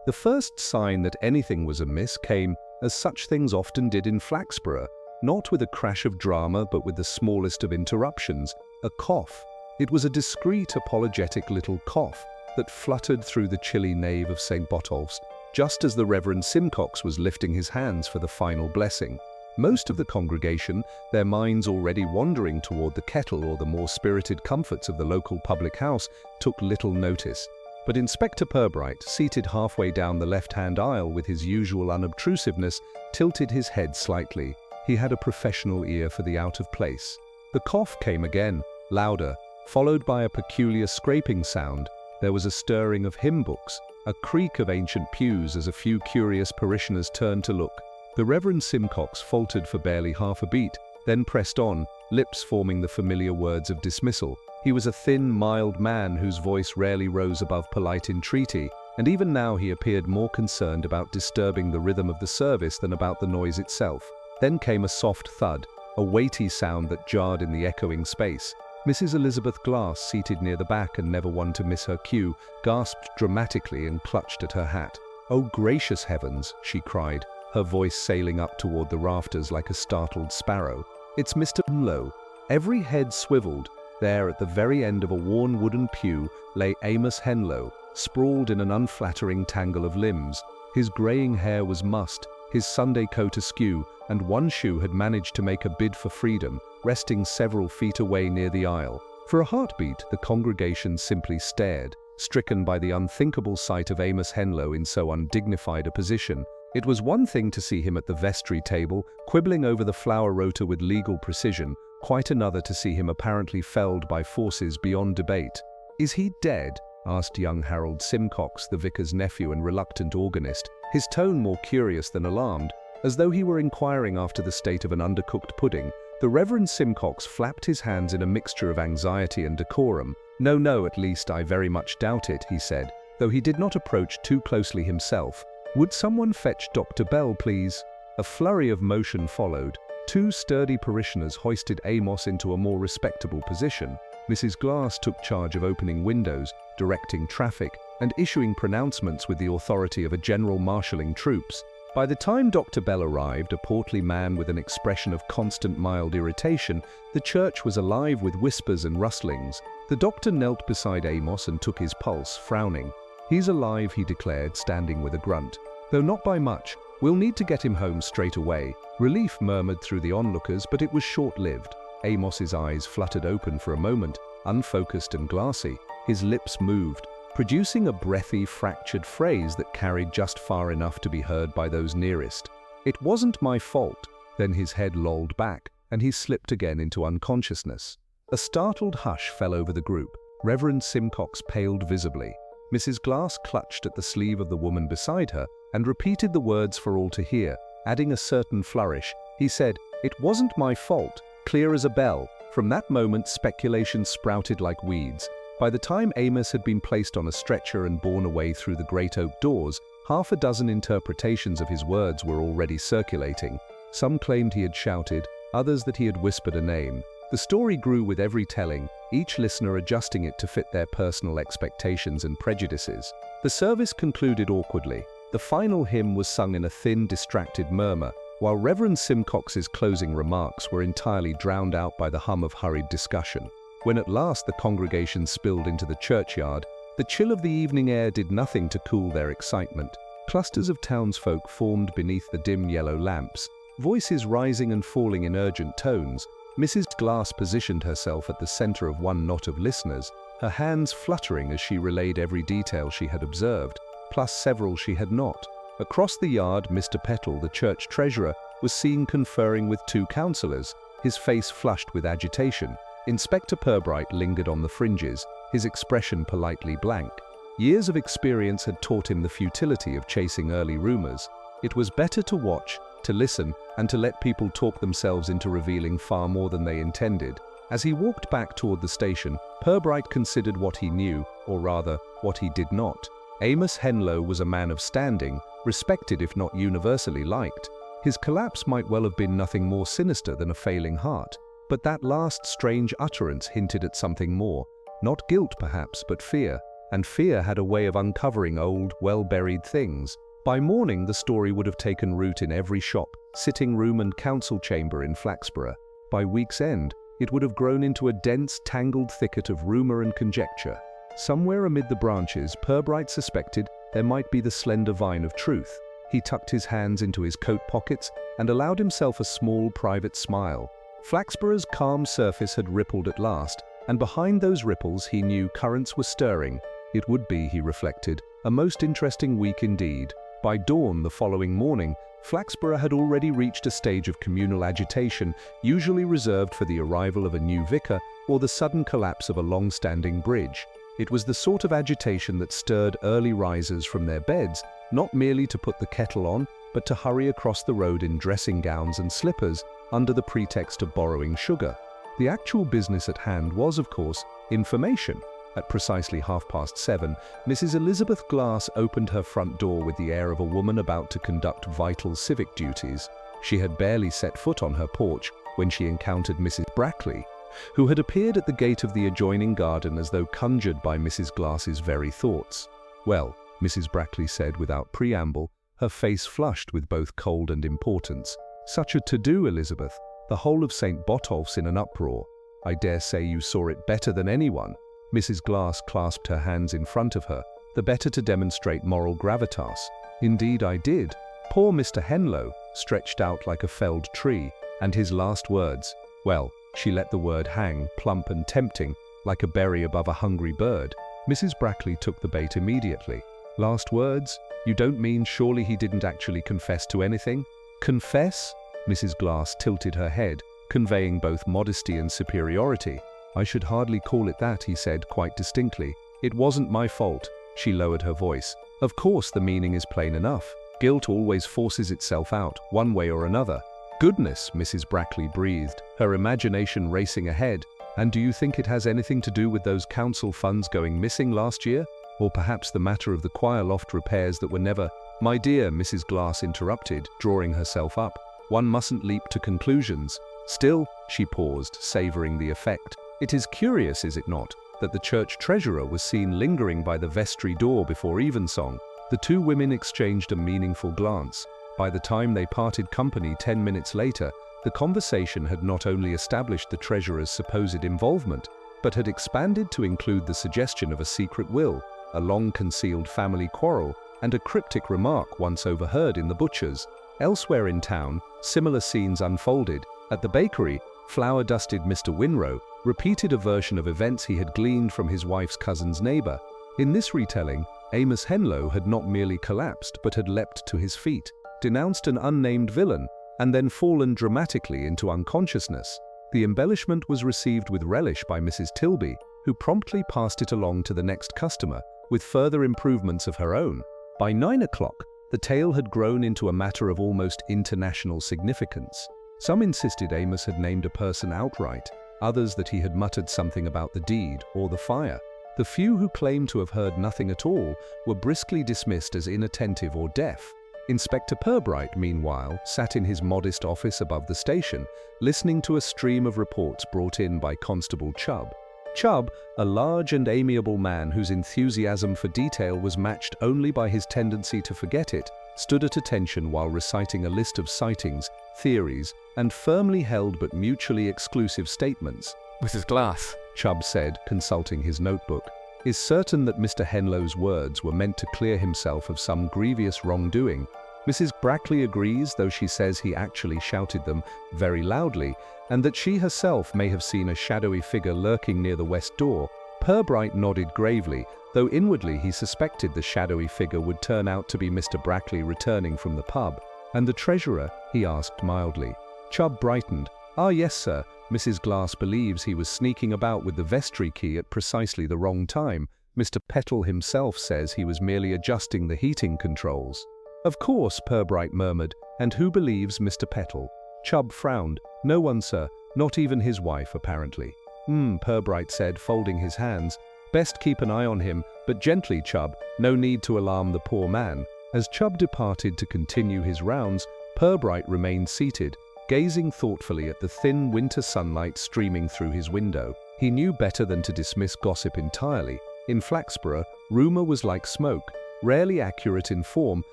The first sign that anything was amiss came, as such things often did in Flaxborough, not with a crash of drama but with the smallest of interruptions, a cough. It was a discreet, apologetic little cough that fluttered through the chilly nave of St. Botolph's, just as the Reverend Simcox was lifting his hands for the final blessing. Most of the congregation, their minds already wandering toward the kettle or the more spirited comforts of the local public house, took little notice. But Inspector Pirbright, seated halfway down the left-hand aisle with his usual unobtrusiveness, tilted his head slightly. He had a professional ear for the out of place. The cough came again, louder, followed by a peculiar scraping sound. There was a stirring of hymn books, a creak of ancient pews as a few curious parishioners turned to look. The Reverend Simcox faltered for barely half a beat, then pressed on, lips forming the familiar words of dismissal. He was a thin, mild man whose voice rarely rose above polite entreaty, and even now he appeared more concerned about disturbing the rhythm of the service than about the noise itself. Then came a soft thud, a weighty sound that jarred in the echoing space. Mrs. Elizabeth Glass, seated near the back and never one to miss her cue, gasped dramatically and clutched at her hat. "Oh, gracious heavens," she cried, her voice sailing up toward the rafters like a startled sparrow. "It's Mr. Henlow." Every head swiveled. There, at the very end of a worn wooden pew, lay Amos Henlow, sprawled in an unflattering tangle of limbs. His graying hair was mussed, his Sunday coat askew, and one shoe had managed to make a bid for freedom, resting several feet away near the aisle. For a heartbeat, the congregation simply stared, stricken by the unthinkable sight of Amos Henlow in so undignified a position. It was one thing to see him at the vestry table, quibbling over the flower rota with legal precision, quite another to see him apparently felled by forces beyond debate. "Is he dead?" asked young Harold Simcox, the vicar's nephew and reluctant organist, his tone more curious than alarmed, as though he were inquiring after the state of an undercooked pudding. The Reverend Simcox flapped his hands in a mixture of anxiety and decorum. No, at least I very much doubt it," he said, though he did not approach too closely himself. "Would someone fetch Dr. Bell, please?" A flurry of motion followed. Two sturdy parishioners hoisted Amos into a more respectable position. Mrs. Glass took charge of opening windows, directing traffic, and issuing pronouncements with the authority of a general marshalling troops. By the time Dr. Bell arrived, a portly man with an expression of constant mild irritation, the church was alive with whispers and rustlings. The doctor knelt beside Amos and took his pulse, frowning. "He's alive," he declared, standing with a grunt. "Though not by much. We'll need to get him home straight away." Relief murmured through the onlookers, but it was short-lived. Amos's eyes fluttered open for a moment, unfocused and glassy. His lips moved, producing a breathy, fractured phrase that carried just far enough to be heard by those nearest. "It wasn't my fault." Then his head lolled back, and he slipped again into unconsciousness. A startled hush fell over the group. Reverend Simcox paled visibly. Mrs. Glass clutched at the sleeve of the woman beside her and repeated the words for all to hear, adding a certain flourish. He said, "It wasn't my fault," clear as a bell. From that moment, speculation sprouted like weeds. By the time Amos had been placed on a stretcher and borne away through the great oak doors, half a dozen interpretations of his words were already circulating. Some claimed he had shouted, others that he had whispered a name. The story grew with every telling, each listener adjusting it to fit their personal expectations and prejudices. The service concluded awkwardly. The final hymn was sung in a thin, distracted murmur, while Reverend Simcox's closing remarks were entirely drowned out by the hum of hurried discussion. When at last the congregation spilled into the churchyard, the chill of the evening air did nothing to cool their excitement. Clusters of townsfolk formed beneath the dim yellow lamps, voices rising and falling in urgent tones. Mrs. Glass positioned herself at the center of one knot of listeners, her hands fluttering as she relayed every detail she had observed, plus several she had not. Across the yard, Mr. Petal, the church treasurer, was seen conferring with two councillors, his face flushed with agitation. Inspector Pirbright lingered on the fringes, his expression politely blank. Years of experience had taught him the futility of chasing early rumors. It was better to watch, to listen, and to let people talk themselves into revealing far more than they intended. As he walked back toward the station, Pirbright considered what he knew, or rather, what he did not. Amos Henlow was a man of standing, respected if not universally liked. His collapse might well have been nothing more sinister than a failing heart. But that last strange utterance hinted at something more. Not guilt, perhaps, but fear. and fear had a way of uncovering old, well-buried things. By morning, the story would have taken root in every shop, sitting room and council chamber in Flaxborough. By week's end, it would have grown into a dense, tangled thicket of rumor and conjecture. Somewhere amid the branches, Pirbright suspected there might be the slender vine of truth. He tucked his hands into his coat pockets and allowed himself a small, private smile. Flaxborough's calm surface had rippled at last, and behind those ripples he knew currents were stirring. It would be, he reflected, a most interesting week indeed. By dawn the following morning, Flaxborough had already reached a stage of communal agitation usually reserved for the arrival of a new vicar or the sudden collapse of a long-standing bridge. It was the sort of agitation that stirred early risers from their beds, not merely to put the kettle on, but to hurry across the road in dressing gowns and slippers under the pretext of borrowing sugar. The actual business at hand was, of course, information. At precisely 7:30, Mrs. Elizabeth Glass opened her front door with the air of a woman about to conduct vital civic duties. She had barely set foot on her porch when she encountered Mrs. Brackley, who had appeared at the gate of the adjoining garden as though conjured by Mrs. Glass's very thoughts. "Well," Mrs. Brackley said without preamble, her face flushed with both cold and importance. "Such a to-do, Elizabeth. The whole of St. Botolph's in an uproar. I dare say you saw it better than anyone." Mrs. Glass clasped her hands in front of her, the better to demonstrate moral gravitas. "Indeed I did. Poor Mr. Henlow, stretched out like a felled tree, and his last words, well, she let the word hang, plump and tempting, like a berry above a hungry bird." Mrs. Brackley took the bait immediately. "Last words? You don't mean surely he didn't actually confess to anything?" "Confess?" Mrs. Glass tilted her head, conveying both modesty and superiority. "I should hardly call it that," he said quite distinctly. "It wasn't my fault." She lowered her voice. "Of course the meaning is plain enough. Guilt always forces itself out, one way or another." "Goodness," Mrs. Brackley breathed, her imagination racing ahead. "And do you think it has anything to do with those council funds going missing last year? Or perhaps the matter of the choir loft repairs that were never—" "My dear," Mrs. Glass interrupted, drawing herself up, "one mustn't leap to conclusions. Still," she paused, savoring the effect, "it is curious, is it not, that the church treasurer was seen lingering by the vestry door before evensong." The two women exchanged a meaningful glance. By the time they parted company 10 minutes later, the conversation had not only established the treasurer's supposed involvement, but had expanded to include the suggestion of a secret will, a long-concealed family quarrel, and a cryptic remark once overheard in the butcher's. Elsewhere in town, similar scenes unfolded. At the bakery, flour-dusted Mr. Winrow repeated a version of events he had gleaned from his wife's cousin's neighbor. In this retelling, Amos Henlow had not merely collapsed but had leapt to his feet, denounced an unnamed villain, and then fallen dramatically into unconsciousness. The embellishment was received with relish by Mrs. Tilby, who promptly passed it along to the next customer, with further improvements of her own. By 9 o'clock, the tale had grown into a matter of almost international significance. Some insisted Amos had named a person outright, others that he had muttered something about the deed or the fire. The few who claimed to have heard nothing at all were briskly dismissed as inattentive or deaf. Inspector Pirbright, meanwhile, sat in his modest office above the station, listening to a stream of reports brought in by Constable Chubb. Chubb, a large and amiable man whose enthusiasm for detail was matched only by his tendency to forget it, stood at attention while reciting a list of sightings, theories, and firmly held but mutually exclusive statements. "Mrs. Glass," Chubb said, consulting his notebook, "is certain that Mr. Henlow's words were meant to clear himself of some grievous wrongdoing. Mrs. Brackley agrees, though she says he actually shouted them very loudly, and that she herself may have seen a shadowy figure lurking near the west door." Pirbright nodded gravely, though inwardly he suspected the shadowy figure would turn out to be Mr. Brackley returning from the pub. "And the treasurer?" he asked mildly. Chubb brightened. "Ah, yes, sir. Mrs. Glass believes he was sneaking about with the vestry key at precisely the wrong time. Mr. Petal himself says he was merely adjusting the heating controls." "Of course," Pirbright murmured. "And who believes Mr. Petal?" Chubb frowned. "No one, sir. Not even his wife, apparently." Pirbright said, folding his hands. "Best keep an eye on him, but gently, Chubb. No need to alarm the poor man." As Chubb departed to continue his rounds, Pirbright remained seated, gazing thoughtfully at the thin winter sunlight streaming through his window. He knew better than to dismiss gossip entirely. In Flaxborough, rumour was like smoke, rarely accurate in form,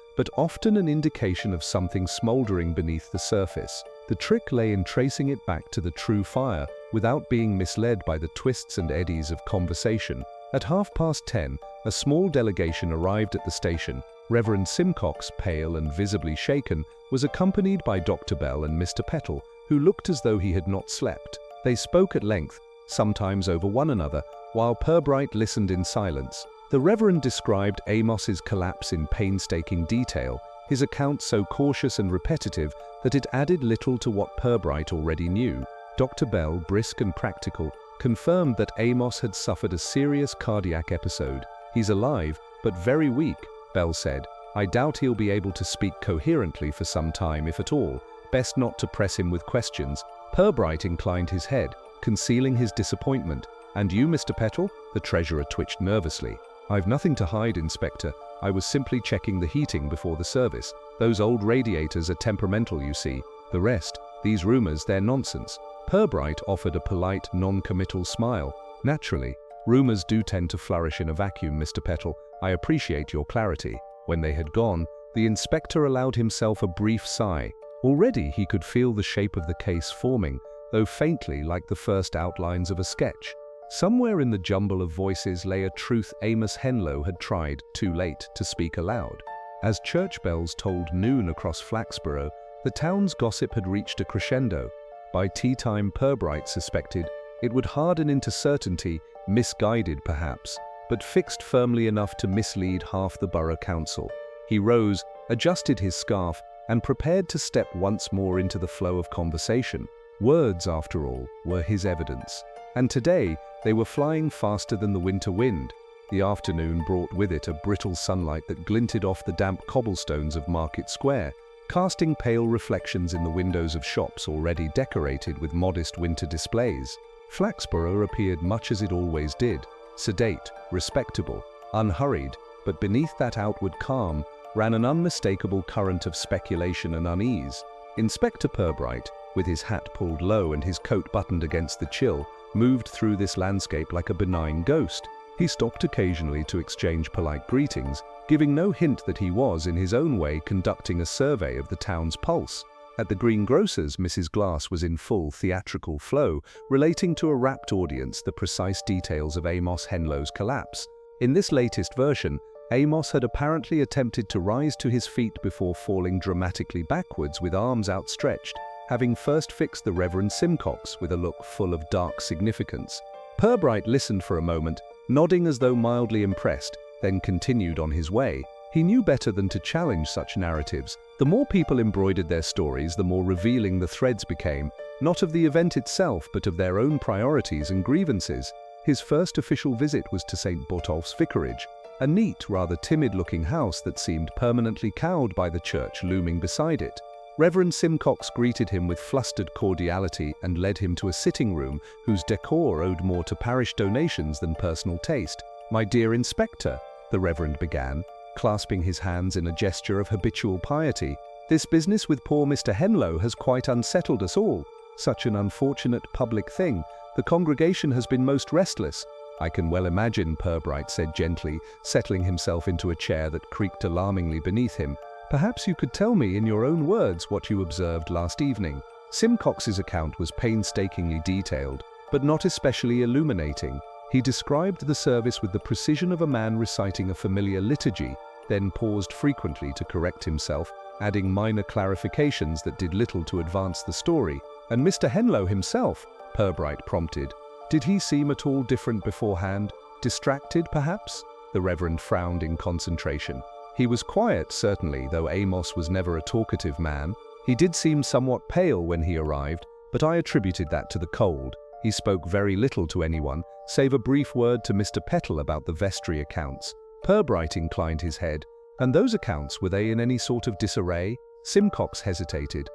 but often an indication of something smouldering beneath the surface. The trick lay in tracing it back to the true fire, without being misled by the twists and eddies of conversation. At 10:30, a small delegation arrived at the station. Reverend Simcox, pale and visibly shaken, was accompanied by Dr. Bell and Mr. Petal, who looked as though he had not slept. They spoke at length, sometimes over one another, while Pirbright listened in silence. The Reverend described Amos's collapse in painstaking detail, his account so cautious and repetitive that it added little to what Pirbright already knew. Dr. Bell, brisk and practical, confirmed that Amos had suffered a serious cardiac episode. "He's alive, but very weak," Bell said. "I doubt he'll be able to speak coherently for some time, if at all. Best not to press him with questions." Pirbright inclined his head, concealing his disappointment. "And you, Mr. Petal?" The treasurer twitched nervously. "I've nothing to hide, Inspector. I was simply checking the heating before the service. Those old radiators are temperamental, you see. The rest, these rumors, they're nonsense." Pirbright offered a polite, non-committal smile. "Naturally, rumors do tend to flourish in a vacuum, Mr. Petal. I appreciate your clarity." When they had gone, the inspector allowed himself a brief sigh. Already he could feel the shape of the case forming, though faintly like the first outlines of a sketch. Somewhere in the jumble of voices lay a truth Amos Henlow had tried, too late, to speak aloud. As church bells tolled noon across Flaxborough, the town's gossip had reached a crescendo. By tea-time, Pirbright suspected it would harden into certainty, misguided perhaps, but fixed firmly enough to mislead half the borough council. He rose, adjusted his scarf, and prepared to step once more into the flow of conversation. Words, after all, were his evidence. And today, they were flying faster than the winter wind. The afternoon brought with it a brittle sunlight that glinted off the damp cobblestones of Market Square, casting pale reflections in the windows of shops already decorated with modest winter displays. Flaxborough appeared much as it always did, sedate, respectable, unhurried, but beneath that outward calm ran an unmistakable current of speculation and unease. Inspector Pirbright, with his hat pulled low and his coat buttoned against the chill, moved through this landscape like a benign ghost. He stopped occasionally to exchange polite greetings, giving no hint that he was, in his own way, conducting a survey of the town's pulse. At the greengrocer's, Mrs. Glass was in full theatrical flow, relating to a rapt audience the precise details of Amos Henlow's collapse. In this latest version, Amos had apparently attempted to rise to his feet before falling dramatically backwards with arms outstretched, having first fixed the Reverend Simcox with a look full of dark significance. Pirbright listened for a moment, nodding as though mildly impressed, then continued on his way. He knew better than to challenge such narratives. The more people embroidered their stories, the more revealing the threads became, not of the event itself, but of their own priorities and grievances. His first official visit was to St. Botolph's Vicarage, a neat, rather timid-looking house that seemed permanently cowed by the church looming beside it. Reverend Simcox greeted him with flustered cordiality and led him to a sitting room whose decor owed more to parish donations than personal taste. "My dear Inspector," the Reverend began, clasping his hands in a gesture of habitual piety, "this business with poor Mr. Henlow has quite unsettled us all. Such an unfortunate public thing. The congregation has been most restless." "I can well imagine," Pirbright said gently, settling himself into a chair that creaked alarmingly beneath him. "Perhaps you could tell me in your own words what you observed last evening." Simcox's account was painstakingly detailed, but not especially illuminating. He described the service with the precision of a man reciting a familiar liturgy, then paused frequently to correct himself, adding minor clarifications that did little to advance the story. "And Mr. Henlow himself?" Pirbright prompted. "Did he seem at all different beforehand? Distracted, perhaps?" The Reverend frowned in concentration. "He was quiet, certainly, though Amos was never a talkative man. He did seem somewhat pale when he arrived, but I attributed that to the cold. He spoke very little to anyone, save a brief word to Mr. Petal about the vestry accounts." Pirbright inclined his head. "And those accounts, were they in any sort of disarray?" Simcox hesitated.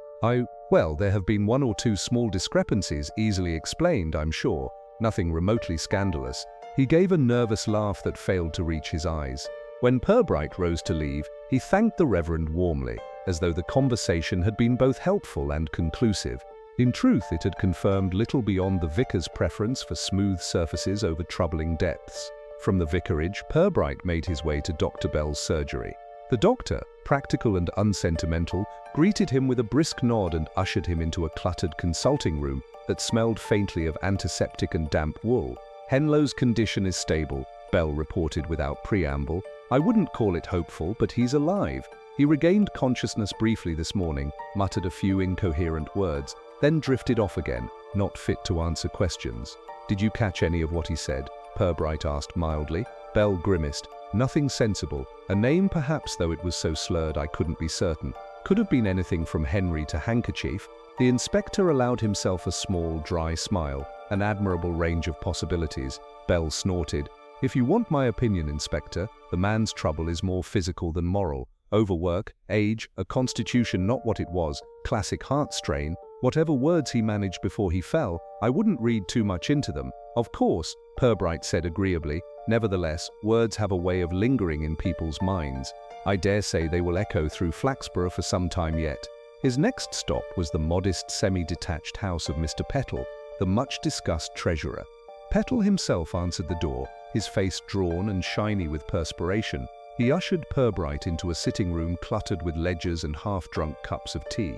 Well, there have been one or two small discrepancies, easily explained, I'm sure. Nothing remotely scandalous." He gave a nervous laugh that failed to reach his eyes. When Pirbright rose to leave, he thanked the Reverend warmly, as though the conversation had been both helpful and conclusive. In truth, it had confirmed little beyond the vicar's preference for smooth surfaces over troubling depths. From the vicarage, Pirbright made his way to Dr. Bell's surgery. The doctor, practical and unsentimental, greeted him with a brisk nod and ushered him into a cluttered consulting room that smelled faintly of antiseptic and damp wool. "Henlow's condition is stable," Bell reported without preamble. "I wouldn't call it hopeful, but he's alive. He regained consciousness briefly this morning, muttered a few incoherent words, then drifted off again, not fit to answer questions." "Did you catch any of what he said?" Pirbright asked mildly. Bell grimaced. "Nothing sensible. A name perhaps, though it was so slurred I couldn't be certain. Could have been anything from Henry to handkerchief." The inspector allowed himself a small, dry smile, an admirable range of possibilities. Bell snorted. "If you want my opinion, Inspector, the man's trouble is more physical than moral. Overwork, age, a constitution not what it was, classic heart strain, whatever words he managed before he fell, I wouldn't read too much into them." "Of course," Pirbright said agreeably. "Nevertheless, words have a way of lingering in people's minds. I dare say they will echo through Flaxborough for some time yet." His next stop was the modest, semi-detached house of Mr. Pettle, the much-discussed treasurer. Pettle himself answered the door, his face drawn and shiny with perspiration. He ushered Pirbright into a sitting room cluttered with ledgers and half-drunk cups of tea.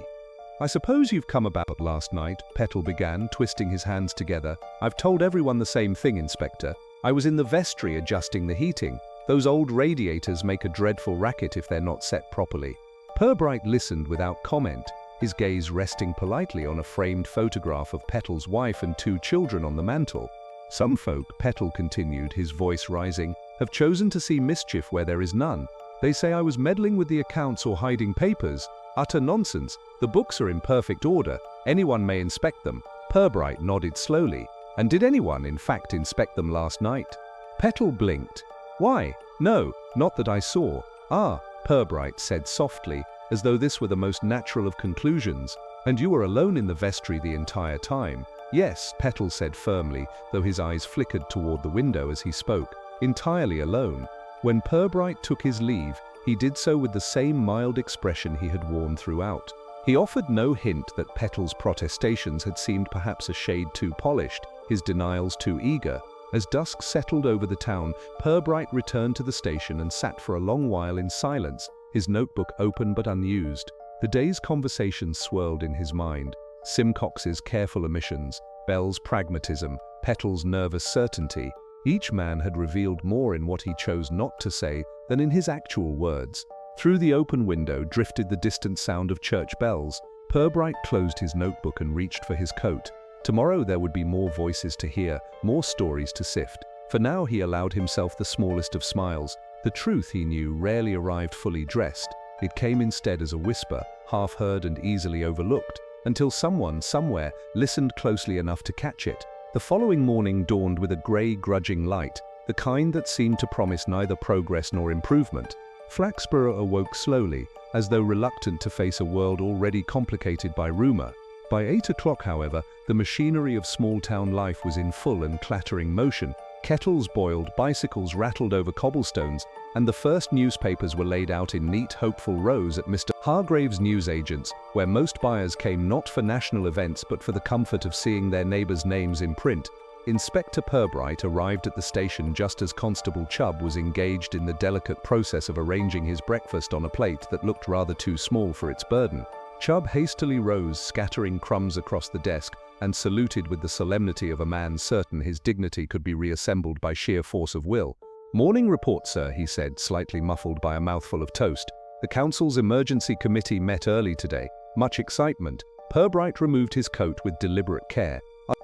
"I suppose you've come about last night," Pettle began, twisting his hands together. "I've told everyone the same thing, Inspector. I was in the vestry adjusting the heating. Those old radiators make a dreadful racket if they're not set properly." Pirbright listened without comment, his gaze resting politely on a framed photograph of Pettle's wife and 2 children on the mantel. "Some folk," Pettle continued, his voice rising, "have chosen to see mischief where there is none. They say I was meddling with the accounts or hiding papers. Utter nonsense. The books are in perfect order. Anyone may inspect them." Pirbright nodded slowly. "And did anyone, in fact, inspect them last night?" Pettle blinked. "Why, no, not that I saw." "Ah," Pirbright said softly, as though this were the most natural of conclusions. "And you were alone in the vestry the entire time?" "Yes," Pettle said firmly, though his eyes flickered toward the window as he spoke. "Entirely alone." When Pirbright took his leave, he did so with the same mild expression he had worn throughout. He offered no hint that Pettle's protestations had seemed perhaps a shade too polished, his denials too eager. As dusk settled over the town, Pirbright returned to the station and sat for a long while in silence, his notebook open but unused. The day's conversations swirled in his mind. Simcox's careful omissions, Bell's pragmatism, Pettle's nervous certainty. Each man had revealed more in what he chose not to say than in his actual words. Through the open window drifted the distant sound of church bells. Pirbright closed his notebook and reached for his coat. Tomorrow there would be more voices to hear, more stories to sift. For now he allowed himself the smallest of smiles. The truth, he knew, rarely arrived fully dressed. It came instead as a whisper, half-heard and easily overlooked, until someone, somewhere, listened closely enough to catch it. The following morning dawned with a grey, grudging light, the kind that seemed to promise neither progress nor improvement. Flaxborough awoke slowly, as though reluctant to face a world already complicated by rumour. By 8 o'clock, however, the machinery of small-town life was in full and clattering motion. Kettles boiled, bicycles rattled over cobblestones, and the first newspapers were laid out in neat, hopeful rows at Mr. Hargrave's newsagents, where most buyers came not for national events but for the comfort of seeing their neighbours' names in print. Inspector Pirbright arrived at the station just as Constable Chubb was engaged in the delicate process of arranging his breakfast on a plate that looked rather too small for its burden. Chubb hastily rose, scattering crumbs across the desk, and saluted with the solemnity of a man certain his dignity could be reassembled by sheer force of will. "Morning report, sir," he said, slightly muffled by a mouthful of toast. "The Council's Emergency Committee met early today. Much excitement." Pirbright removed his coat with deliberate care.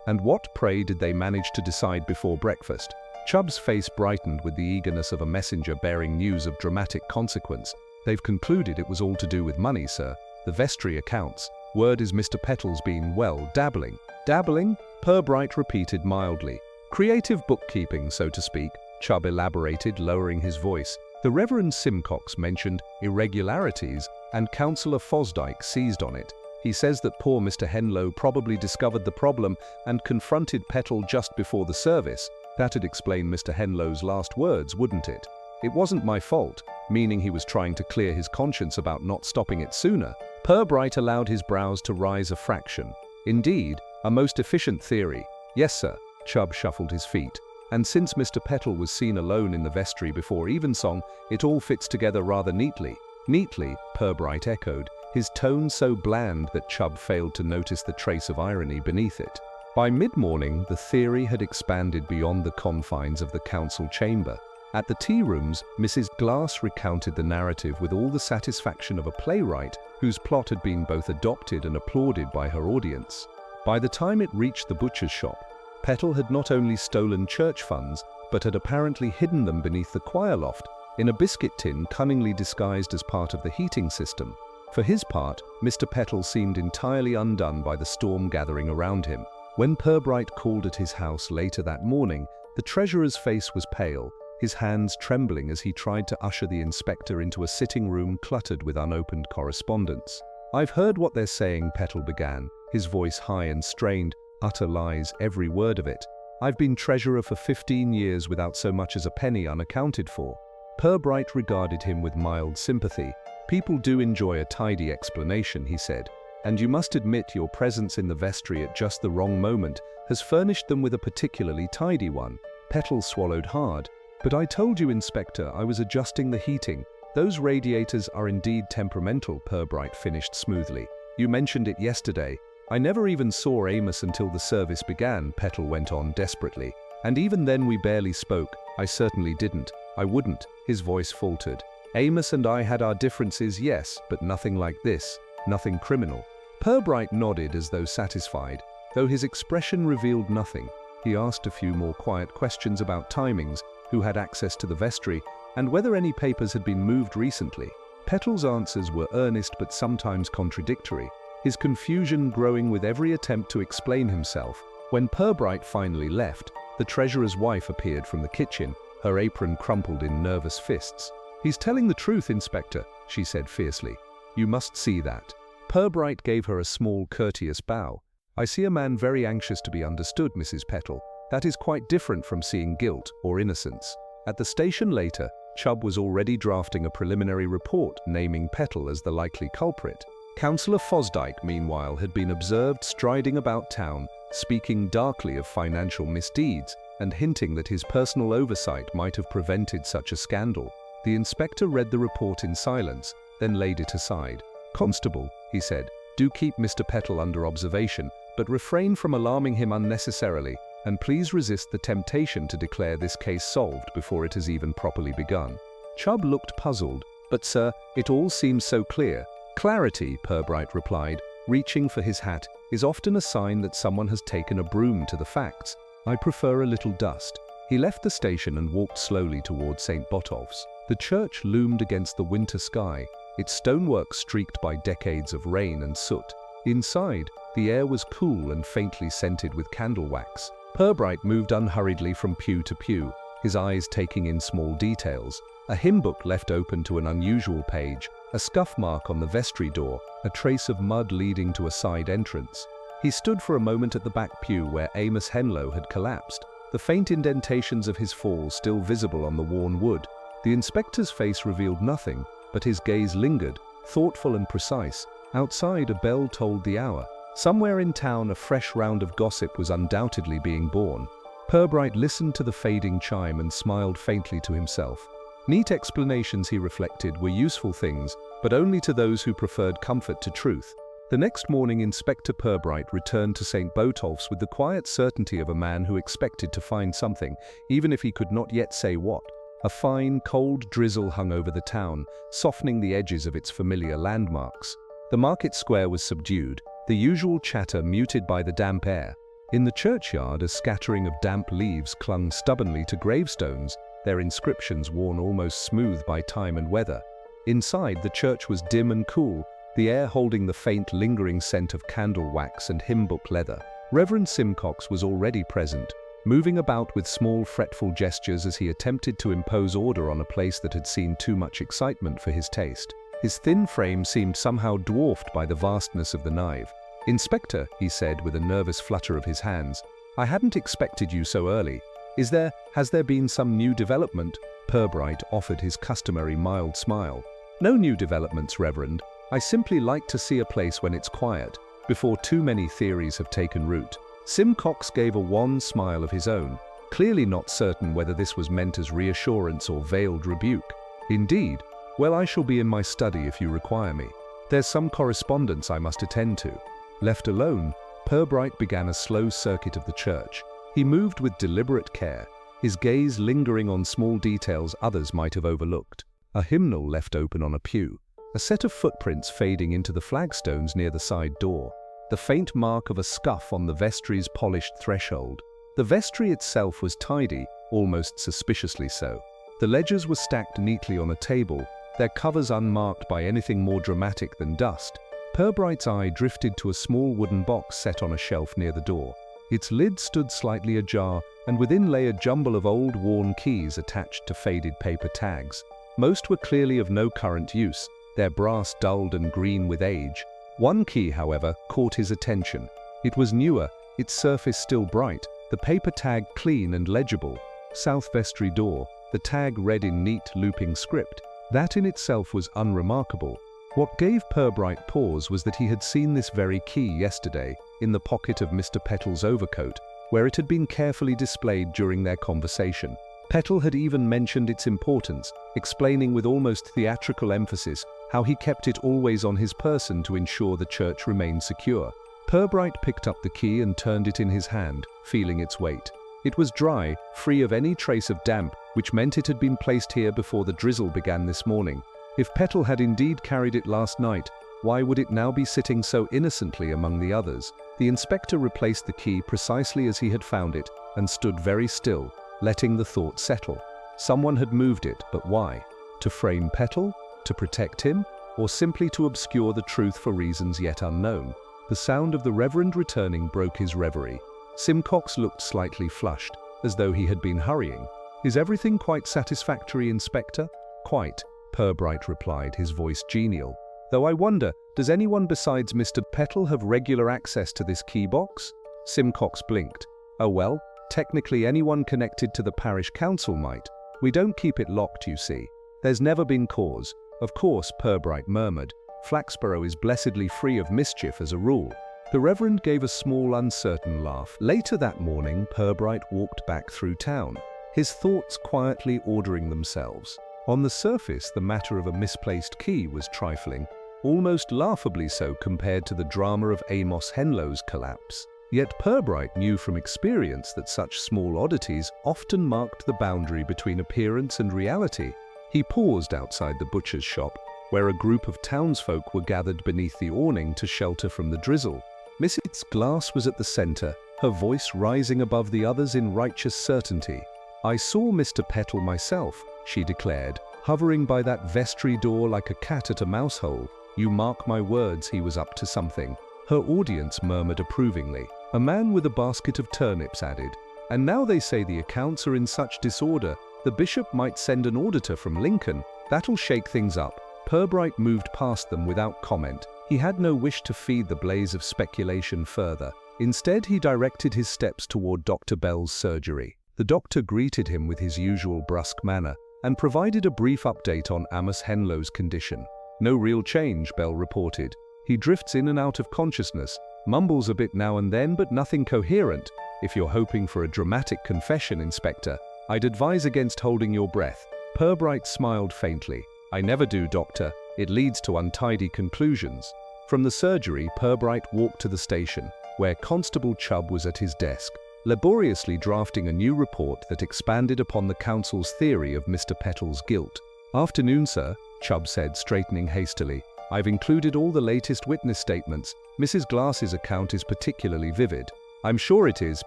"And what, pray, did they manage to decide before breakfast?" Chubb's face brightened with the eagerness of a messenger bearing news of dramatic consequence. "They've concluded it was all to do with money, sir. The vestry accounts. Word is Mr. Pettle's been, well, dabbling." "Dabbling?" Pirbright repeated mildly. "Creative bookkeeping, so to speak," Chubb elaborated, lowering his voice. "The Reverend Simcox mentioned irregularities, and Councillor Fosdyke seized on it. He says that poor Mr. Henlow probably discovered the problem and confronted Pettle just before the service. That'd explain Mr. Henlow's last words, wouldn't it? It wasn't my fault," meaning he was trying to clear his conscience about not stopping it sooner. Pirbright allowed his brows to rise a fraction. "Indeed, a most efficient theory." "Yes, sir." Chubb shuffled his feet. And since Mr. Petal was seen alone in the vestry before evensong, it all fits together rather neatly. Neatly, Pirbright echoed, his tone so bland that Chubb failed to notice the trace of irony beneath it. By mid-morning, the theory had expanded beyond the confines of the council chamber. At the tea rooms, Mrs. Glass recounted the narrative with all the satisfaction of a playwright whose plot had been both adopted and applauded by her audience. By the time it reached the butcher's shop, Petal had not only stolen church funds, but had apparently hidden them beneath the choir loft, in a biscuit tin cunningly disguised as part of the heating system. For his part, Mr. Petal seemed entirely undone by the storm gathering around him. When Pirbright called at his house later that morning, the treasurer's face was pale, his hands trembling as he tried to usher the inspector into a sitting room cluttered with unopened correspondence. "I've heard what they're saying," Petal began, his voice high and strained, utter lies, every word of it. "I've been treasurer for 15 years without so much as a penny unaccounted for." Pirbright regarded him with mild sympathy. "People do enjoy a tidy explanation," he said, "and you must admit your presence in the vestry at just the wrong moment has furnished them with a particularly tidy one." Petal swallowed hard. "But I told you, Inspector, I was adjusting the heating. Those radiators are indeed temperamental," Pirbright finished smoothly. "You mentioned it yesterday." "I never even saw Amos until the service began," Petal went on desperately. "And even then we barely spoke. I certainly didn't. I wouldn't." His voice faltered. "Amos and I had our differences, yes, but nothing like this. Nothing criminal." Pirbright nodded as though satisfied, though his expression revealed nothing. He asked a few more quiet questions about timings, who had access to the vestry, and whether any papers had been moved recently. Petal's answers were earnest but sometimes contradictory, his confusion growing with every attempt to explain himself. When Pirbright finally left, the treasurer's wife appeared from the kitchen, her apron crumpled in nervous fists. "He's telling the truth, Inspector," she said fiercely. "You must see that." Pirbright gave her a small, courteous bow. "I see a man very anxious to be understood, Mrs. Petal. That is quite different from seeing guilt or innocence." At the station later, Chubb was already drafting a preliminary report naming Petal as the likely culprit. Councillor Fosdyke, meanwhile, had been observed striding about town, speaking darkly of financial misdeeds and hinting that his personal oversight might have prevented such a scandal. The inspector read the report in silence, then laid it aside. "Constable," he said, "do keep Mr. Petal under observation, but refrain from alarming him unnecessarily, and please resist the temptation to declare this case solved before it has even properly begun." Chubb looked puzzled. "But sir, it all seems so clear." "Clarity," Pirbright replied, reaching for his hat, "is often a sign that someone has taken a broom to the facts. I prefer a little dust." He left the station and walked slowly toward St. Botolph's. The church loomed against the winter sky, its stonework streaked by decades of rain and soot. Inside, the air was cool and faintly scented with candle wax. Pirbright moved unhurriedly from pew to pew, his eyes taking in small details. A hymn book left open to an unusual page, a scuff mark on the vestry door, a trace of mud leading to a side entrance. He stood for a moment at the back pew where Amos Henlow had collapsed, the faint indentations of his fall still visible on the worn wood. The inspector's face revealed nothing, but his gaze lingered, thoughtful and precise. Outside, a bell tolled the hour. Somewhere in town, a fresh round of gossip was undoubtedly being born. Pirbright listened to the fading chime and smiled faintly to himself. Neat explanations, he reflected, were useful things, but only to those who preferred comfort to truth. The next morning, Inspector Pirbright returned to St. Botolph's with the quiet certainty of a man who expected to find something, even if he could not yet say what. A fine, cold drizzle hung over the town, softening the edges of its familiar landmarks. The market square was subdued, the usual chatter muted by the damp air. In the churchyard, a scattering of damp leaves clung stubbornly to gravestones, their inscriptions worn almost smooth by time and weather. Inside, the church was dim and cool, the air holding the faint, lingering scent of candle wax and hymn book leather. Reverend Simcox was already present, moving about with small, fretful gestures as he attempted to impose order on a place that had seen too much excitement for his taste. His thin frame seemed somehow dwarfed by the vastness of the nave. "Inspector," he said with a nervous flutter of his hands, "I hadn't expected you so early. Has there been some new development?" Pirbright offered his customary mild smile. "No new developments, Reverend. I simply like to see a place when it's quiet, before too many theories have taken root." Simcox gave a wan smile of his own. clearly not certain whether this was meant as reassurance or veiled rebuke. Indeed, well, I shall be in my study if you require me. There's some correspondence I must attend to. Left alone, Pirbright began a slow circuit of the church. He moved with deliberate care, his gaze lingering on small details others might have overlooked. A hymnal left open on a pew, a set of footprints fading into the flagstones near the side door, the faint mark of a scuff on the vestry's polished threshold. The vestry itself was tidy, almost suspiciously so. The ledgers were stacked neatly on a table, their covers unmarked by anything more dramatic than dust. Pirbright's eye drifted to a small wooden box set on a shelf near the door. Its lid stood slightly ajar, and within lay a jumble of old worn keys attached to faded paper tags. Most were clearly of no current use, their brass dulled and green with age. One key, however, caught his attention. It was newer, its surface still bright, the paper tag clean and legible. South vestry door, the tag read in neat looping script. That in itself was unremarkable. What gave Pirbright pause was that he had seen this very key yesterday, in the pocket of Mr. Petal's overcoat, where it had been carefully displayed during their conversation. Petal had even mentioned its importance, explaining with almost theatrical emphasis how he kept it always on his person to ensure the church remained secure. Pirbright picked up the key and turned it in his hand, feeling its weight. It was dry, free of any trace of damp, which meant it had been placed here before the drizzle began this morning. If Petal had indeed carried it last night, why would it now be sitting so innocently among the others? The inspector replaced the key precisely as he had found it and stood very still, letting the thought settle. Someone had moved it, but why? To frame Petal? To protect him? Or simply to obscure the truth for reasons yet unknown? The sound of the Reverend returning broke his reverie. Simcox looked slightly flushed, as though he had been hurrying. "Is everything quite satisfactory, Inspector?" "Quite," Pirbright replied, his voice genial. "Though I wonder, does anyone besides Mr. Petal have regular access to this key box?" Simcox blinked. "Oh well, technically anyone connected to the parish council might. We don't keep it locked, you see. There's never been cause." "Of course," Pirbright murmured. "Flaxborough is blessedly free of mischief as a rule." The Reverend gave a small, uncertain laugh. Later that morning, Pirbright walked back through town, his thoughts quietly ordering themselves. On the surface, the matter of a misplaced key was trifling, almost laughably so compared to the drama of Amos Henlow's collapse. Yet Pirbright knew from experience that such small oddities often marked the boundary between appearance and reality. He paused outside the butcher's shop, where a group of townsfolk were gathered beneath the awning to shelter from the drizzle. Mrs. Glass was at the center, her voice rising above the others in righteous certainty. "I saw Mr. Petal myself," she declared, "hovering by that vestry door like a cat at a mouse hole. You mark my words, he was up to something." Her audience murmured approvingly. A man with a basket of turnips added, "And now they say the accounts are in such disorder, the bishop might send an auditor from Lincoln. That'll shake things up." Pirbright moved past them without comment. He had no wish to feed the blaze of speculation further. Instead, he directed his steps toward Dr. Bell's surgery. The doctor greeted him with his usual brusque manner and provided a brief update on Amos Henlow's condition. "No real change," Bell reported. "He drifts in and out of consciousness, mumbles a bit now and then, but nothing coherent. If you're hoping for a dramatic confession, Inspector, I'd advise against holding your breath." Pirbright smiled faintly. "I never do, Doctor. It leads to untidy conclusions." From the surgery, Pirbright walked to the station, where Constable Chubb was at his desk, laboriously drafting a new report that expanded upon the council's theory of Mr. Petal's guilt. "Afternoon, sir," Chubb said, straightening hastily. "I've included all the latest witness statements. Mrs. Glass's account is particularly vivid." "I'm sure it is,"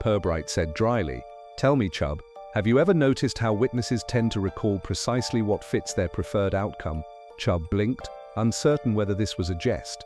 Pirbright said dryly. "Tell me, Chubb, have you ever noticed how witnesses tend to recall precisely what fits their preferred outcome?" Chubb blinked, uncertain whether this was a jest.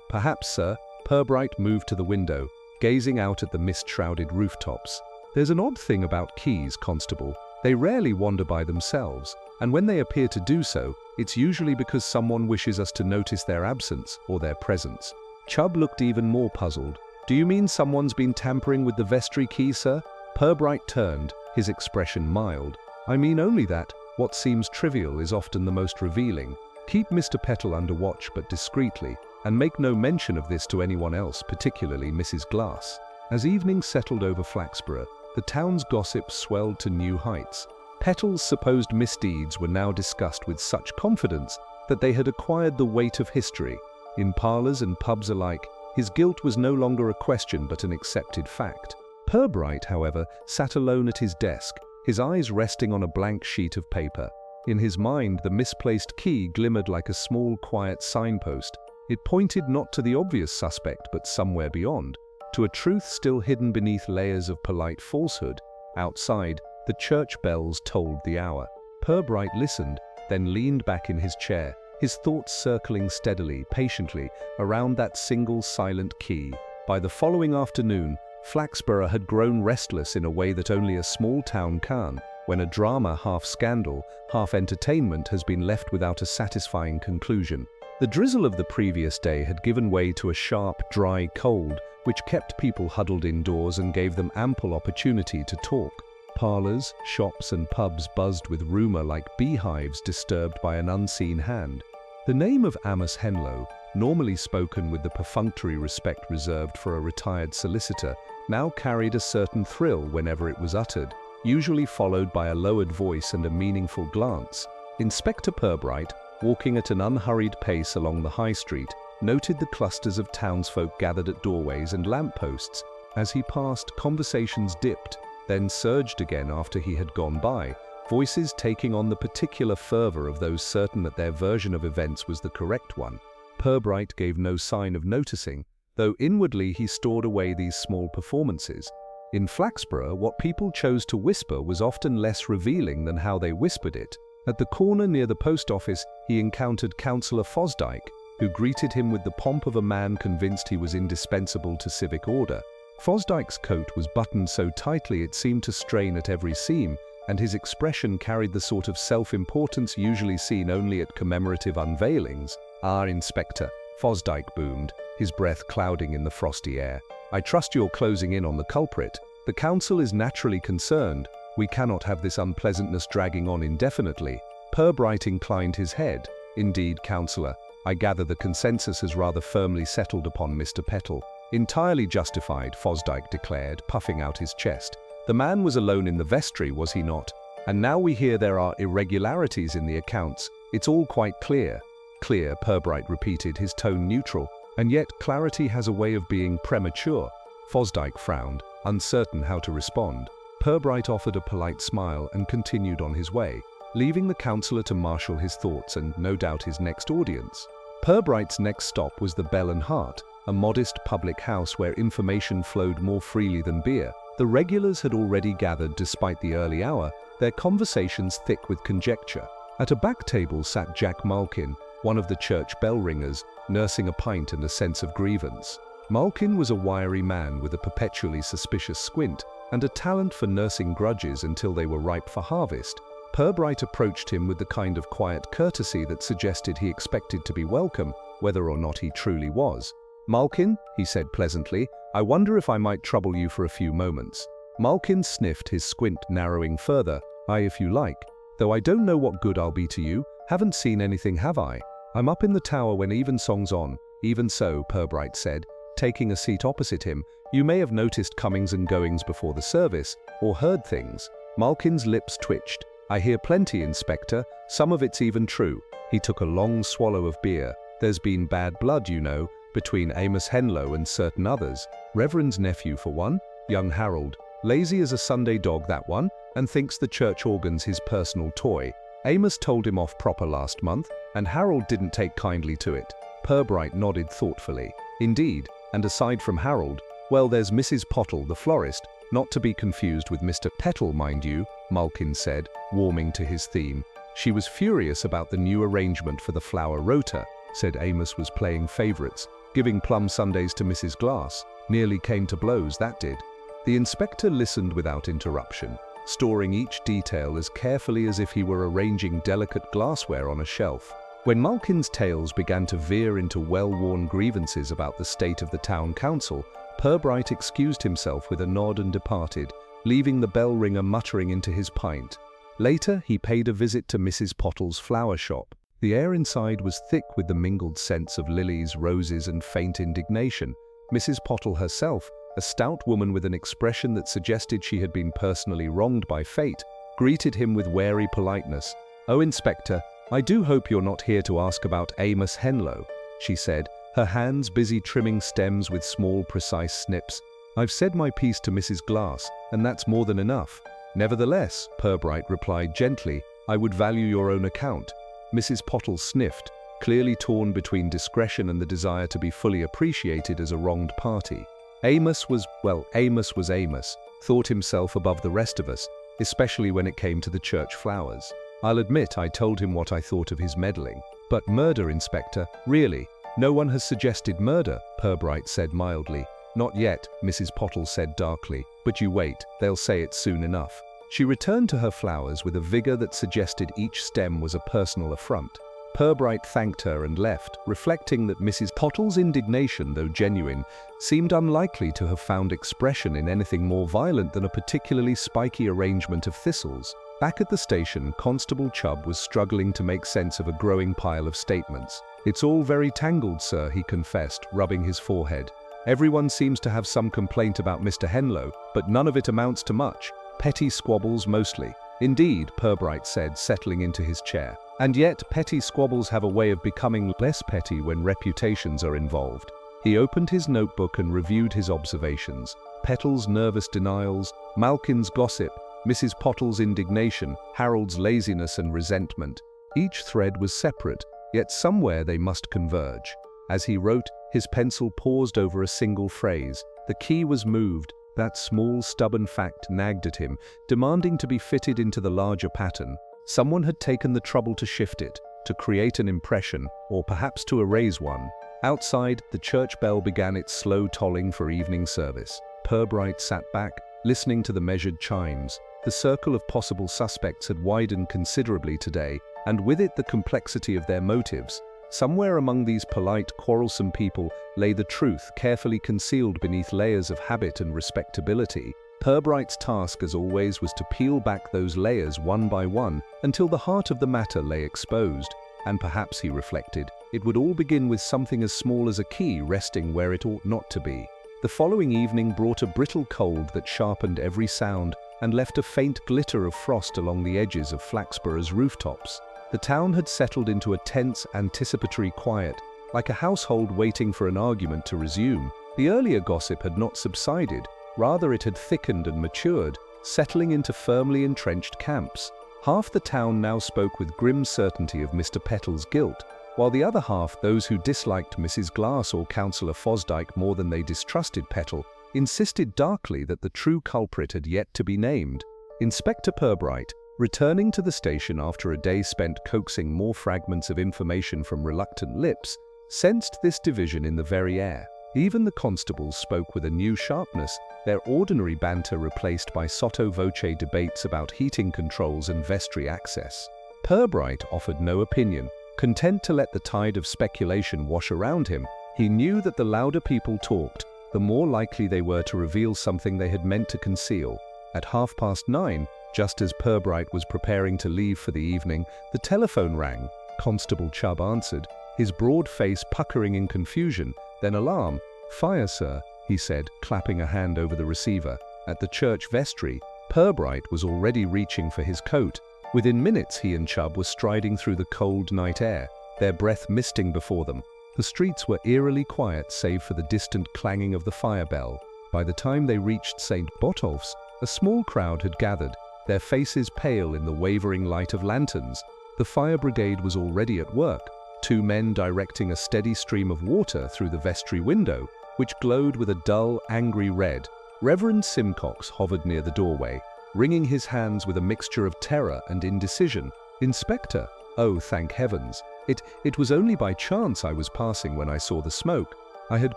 Perhaps, sir." Pirbright moved to the window, gazing out at the mist-shrouded rooftops. "There's an odd thing about keys, Constable. They rarely wander by themselves, and when they appear to do so, it's usually because someone wishes us to notice their absence or their presence." Chubb looked even more puzzled. "Do you mean someone's been tampering with the vestry key, sir?" Pirbright turned, his expression mild. "I mean only that what seems trivial is often the most revealing. Keep Mr. Petal under watch, but discreetly, and make no mention of this to anyone else, particularly Mrs. Glass." As evening settled over Flaxborough, the town's gossip swelled to new heights. Petal's supposed misdeeds were now discussed with such confidence that they had acquired the weight of history. In parlors and pubs alike, his guilt was no longer a question but an accepted fact. Pirbright, however, sat alone at his desk, his eyes resting on a blank sheet of paper. In his mind, the misplaced key glimmered like a small, quiet signpost. It pointed not to the obvious suspect but somewhere beyond, to a truth still hidden beneath layers of polite falsehood. Outside, the church bells tolled the hour. Pirbright listened, then leaned back in his chair, his thoughts circling steadily, patiently, around that single silent key. By the following afternoon, Flaxborough had grown restless in a way that only a small town can, when a drama half scandal, half entertainment has been left without a satisfying conclusion. The drizzle of the previous day had given way to a sharp, dry cold, which kept people huddled indoors and gave them ample opportunity to talk. Parlors, shops and pubs buzzed with rumor like beehives disturbed by an unseen hand. The name of Amos Henlow, normally spoken with the perfunctory respect reserved for a retired solicitor, now carried a certain thrill whenever it was uttered, usually followed by a lowered voice and a meaningful glance. Inspector Pirbright, walking at an unhurried pace along the high street, noted the clusters of townsfolk gathered at doorways and lampposts. As he passed, conversations dipped, then surged again after he had gone by, voices taking on the particular fervor of those certain that their version of events was the correct one. Pirbright gave no sign of noticing, though inwardly he stored away these small performances. In Flaxborough, what people chose to whisper was often less revealing than how they whispered it. At the corner near the post office, he encountered Councillor Fosdyke, who greeted him with the pomp of a man convinced he was indispensable to civic order. Fosdyke's coat was buttoned so tightly it seemed to strain at every seam, and his expression carried the sort of self-importance usually seen only at commemorative unveilings. "Ah, Inspector," Fosdyke boomed, his breath clouding in the frosty air. "I trust you're closing in on the culprit. The council is naturally concerned. We cannot have this unpleasantness dragging on indefinitely." Pirbright inclined his head. "Indeed, Councillor, I gather the consensus has rather firmly settled upon Mr. Petal." "Entirely justified," Fosdyke declared, puffing out his chest. "The man was alone in the vestry, was he not? And now we hear there are irregularities in the accounts. It's all quite clear." "Clear," Pirbright repeated, his tone neutral. "And yet clarity has a way of being premature." Fosdyke frowned, uncertain how to respond. Pirbright offered a polite smile and continued on his way, leaving the councillor to marshal his thoughts and, no doubt, his next audience. Pirbright's next stop was the Bell and Heart, a modest public house where information flowed more freely than beer. The regulars had already gathered despite the early hour, their conversations thick with conjecture. At a back table sat Jack Malkin, one of the church bell ringers, nursing a pint and a sense of grievance. Malkin was a wiry man with a perpetually suspicious squint and a talent for nursing grudges until they were ripe for harvest. Pirbright approached him with the kind of quiet courtesy that suggested he expected to be welcome, whether or not he truly was. "Malkin," he said pleasantly, "I wonder if I might trouble you for a few moments." Malkin sniffed, his squint narrowing further. "Aye, if you like. Though I don't know what good I'll be to you. Haven't seen anything, have I? I'm up in the tower when evensong's on." "Even so," Pirbright said, taking a seat opposite him, "you may have noticed comings and goings before the service, or heard things." Malkin's lips twitched. "I hear plenty, Inspector. Some of it's even true." He took a long swallow of beer. "There's been bad blood, you know, between Amos Henlow and certain others. Reverend's nephew, for one, young Harold. Lazy as a Sunday dog, that one, and thinks the church organ's his personal toy. Amos told him off proper last month, and Harold didn't take kindly to it." Pirbright nodded thoughtfully. "Indeed, and aside from Harold, well, there's Mrs. Pottle, the florist, not to be confused with Mr. Petal, mind you," Malkin said, warming to his theme. "She was furious about the new arrangement for the flower rota, said Amos was playing favourites, giving plum sundaes to Mrs. Glass. Nearly came to blows, that did." The inspector listened without interruption, storing each detail as carefully as if he were arranging delicate glassware on a shelf. When Malkin's tales began to veer into well-worn grievances about the state of the town council, Pirbright excused himself with a nod and departed, leaving the bell ringer muttering into his pint. Later, he paid a visit to Mrs. Pottle's flower shop. The air inside was thick with the mingled scents of lilies, roses, and faint indignation. Mrs. Pottle herself, A stout woman with an expression that suggested she had been personally wronged by fate greeted him with wary politeness. "Oh, Inspector, I do hope you're not here to ask about Amos Henlow," she said, her hands busy trimming stems with small, precise snips. "I've said my piece to Mrs. Glass, and that's more than enough." "Nevertheless," Pirbright replied gently, "I would value your own account." Mrs. Pottle sniffed, clearly torn between discretion and the desire to be fully appreciated as a wronged party. Amos was Amos, thought himself above the rest of us, especially when it came to the church flowers. "I'll admit I told him what I thought of his meddling. But murder, Inspector, really? No one has suggested murder," Pirbright said mildly. "Not yet," Mrs. Pottle said darkly, "but you wait, they'll say it soon enough." She returned to her flowers with a vigor that suggested each stem was a personal affront. Pirbright thanked her and left, reflecting that Mrs. Pottle's indignation, though genuine, seemed unlikely to have found expression in anything more violent than a particularly spiky arrangement of thistles. Back at the station, Constable Chubb was struggling to make sense of a growing pile of statements. "It's all very tangled, sir," he confessed, rubbing his forehead. "Everyone seems to have some complaint about Mr. Henlow, but none of it amounts to much. Petty squabbles mostly." "Indeed," Pirbright said, settling into his chair. "And yet, petty squabbles have a way of becoming less petty when reputations are involved." He opened his notebook and reviewed his observations. Pettle's nervous denials, Malkin's gossip, Mrs. Pottle's indignation, Harold's laziness and resentment. Each thread was separate, yet somewhere they must converge. As he wrote, his pencil paused over a single phrase. The key was moved. That small, stubborn fact nagged at him, demanding to be fitted into the larger pattern. Someone had taken the trouble to shift it, to create an impression, or perhaps to erase one. Outside, the church bell began its slow tolling for evening service. Pirbright sat back, listening to the measured chimes. The circle of possible suspects had widened considerably today, and with it the complexity of their motives. Somewhere among these polite, quarrelsome people lay the truth, carefully concealed beneath layers of habit and respectability. Pirbright's task, as always, was to peel back those layers one by one until the heart of the matter lay exposed. And perhaps, he reflected, it would all begin with something as small as a key resting where it ought not to be. The following evening brought a brittle cold that sharpened every sound and left a faint glitter of frost along the edges of Flaxborough's rooftops. The town had settled into a tense, anticipatory quiet, like a household waiting for an argument to resume. The earlier gossip had not subsided, rather it had thickened and matured, settling into firmly entrenched camps. Half the town now spoke with grim certainty of Mr. Pettle's guilt, while the other half, those who disliked Mrs. Glass or Councillor Fosdyke more than they distrusted Pettle, insisted darkly that the true culprit had yet to be named. Inspector Pirbright, returning to the station after a day spent coaxing more fragments of information from reluctant lips, sensed this division in the very air. Even the constables spoke with a new sharpness, their ordinary banter replaced by sotto voce debates about heating controls and vestry access. Pirbright offered no opinion. Content to let the tide of speculation wash around him, he knew that the louder people talked, the more likely they were to reveal something they had meant to conceal. At 9:30, just as Pirbright was preparing to leave for the evening, the telephone rang. Constable Chubb answered, his broad face puckering in confusion, then alarm. "Fire, sir," he said, clapping a hand over the receiver. At the church vestry, Pirbright was already reaching for his coat. Within minutes he and Chubb were striding through the cold night air, their breath misting before them. The streets were eerily quiet save for the distant clanging of the fire bell. By the time they reached St. Botolph's, a small crowd had gathered, their faces pale in the wavering light of lanterns. The fire brigade was already at work, two men directing a steady stream of water through the vestry window, which glowed with a dull, angry red. Reverend Simcox hovered near the doorway, wringing his hands with a mixture of terror and indecision. "Inspector, oh, thank heavens. It was only by chance I was passing when I saw the smoke. I had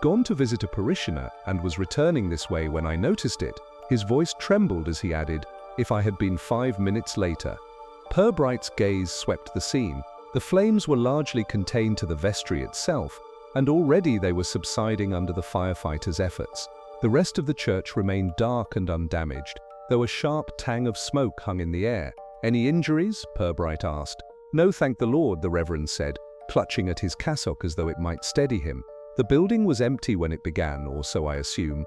gone to visit a parishioner and was returning this way when I noticed it." His voice trembled as he added, "If I had been 5 minutes later." Pirbright's gaze swept the scene. The flames were largely contained to the vestry itself, and already they were subsiding under the firefighters' efforts. The rest of the church remained dark and undamaged, though a sharp tang of smoke hung in the air. "Any injuries?" Pirbright asked. "No, thank the Lord," the Reverend said, clutching at his cassock as though it might steady him. "The building was empty when it began, or so I assume.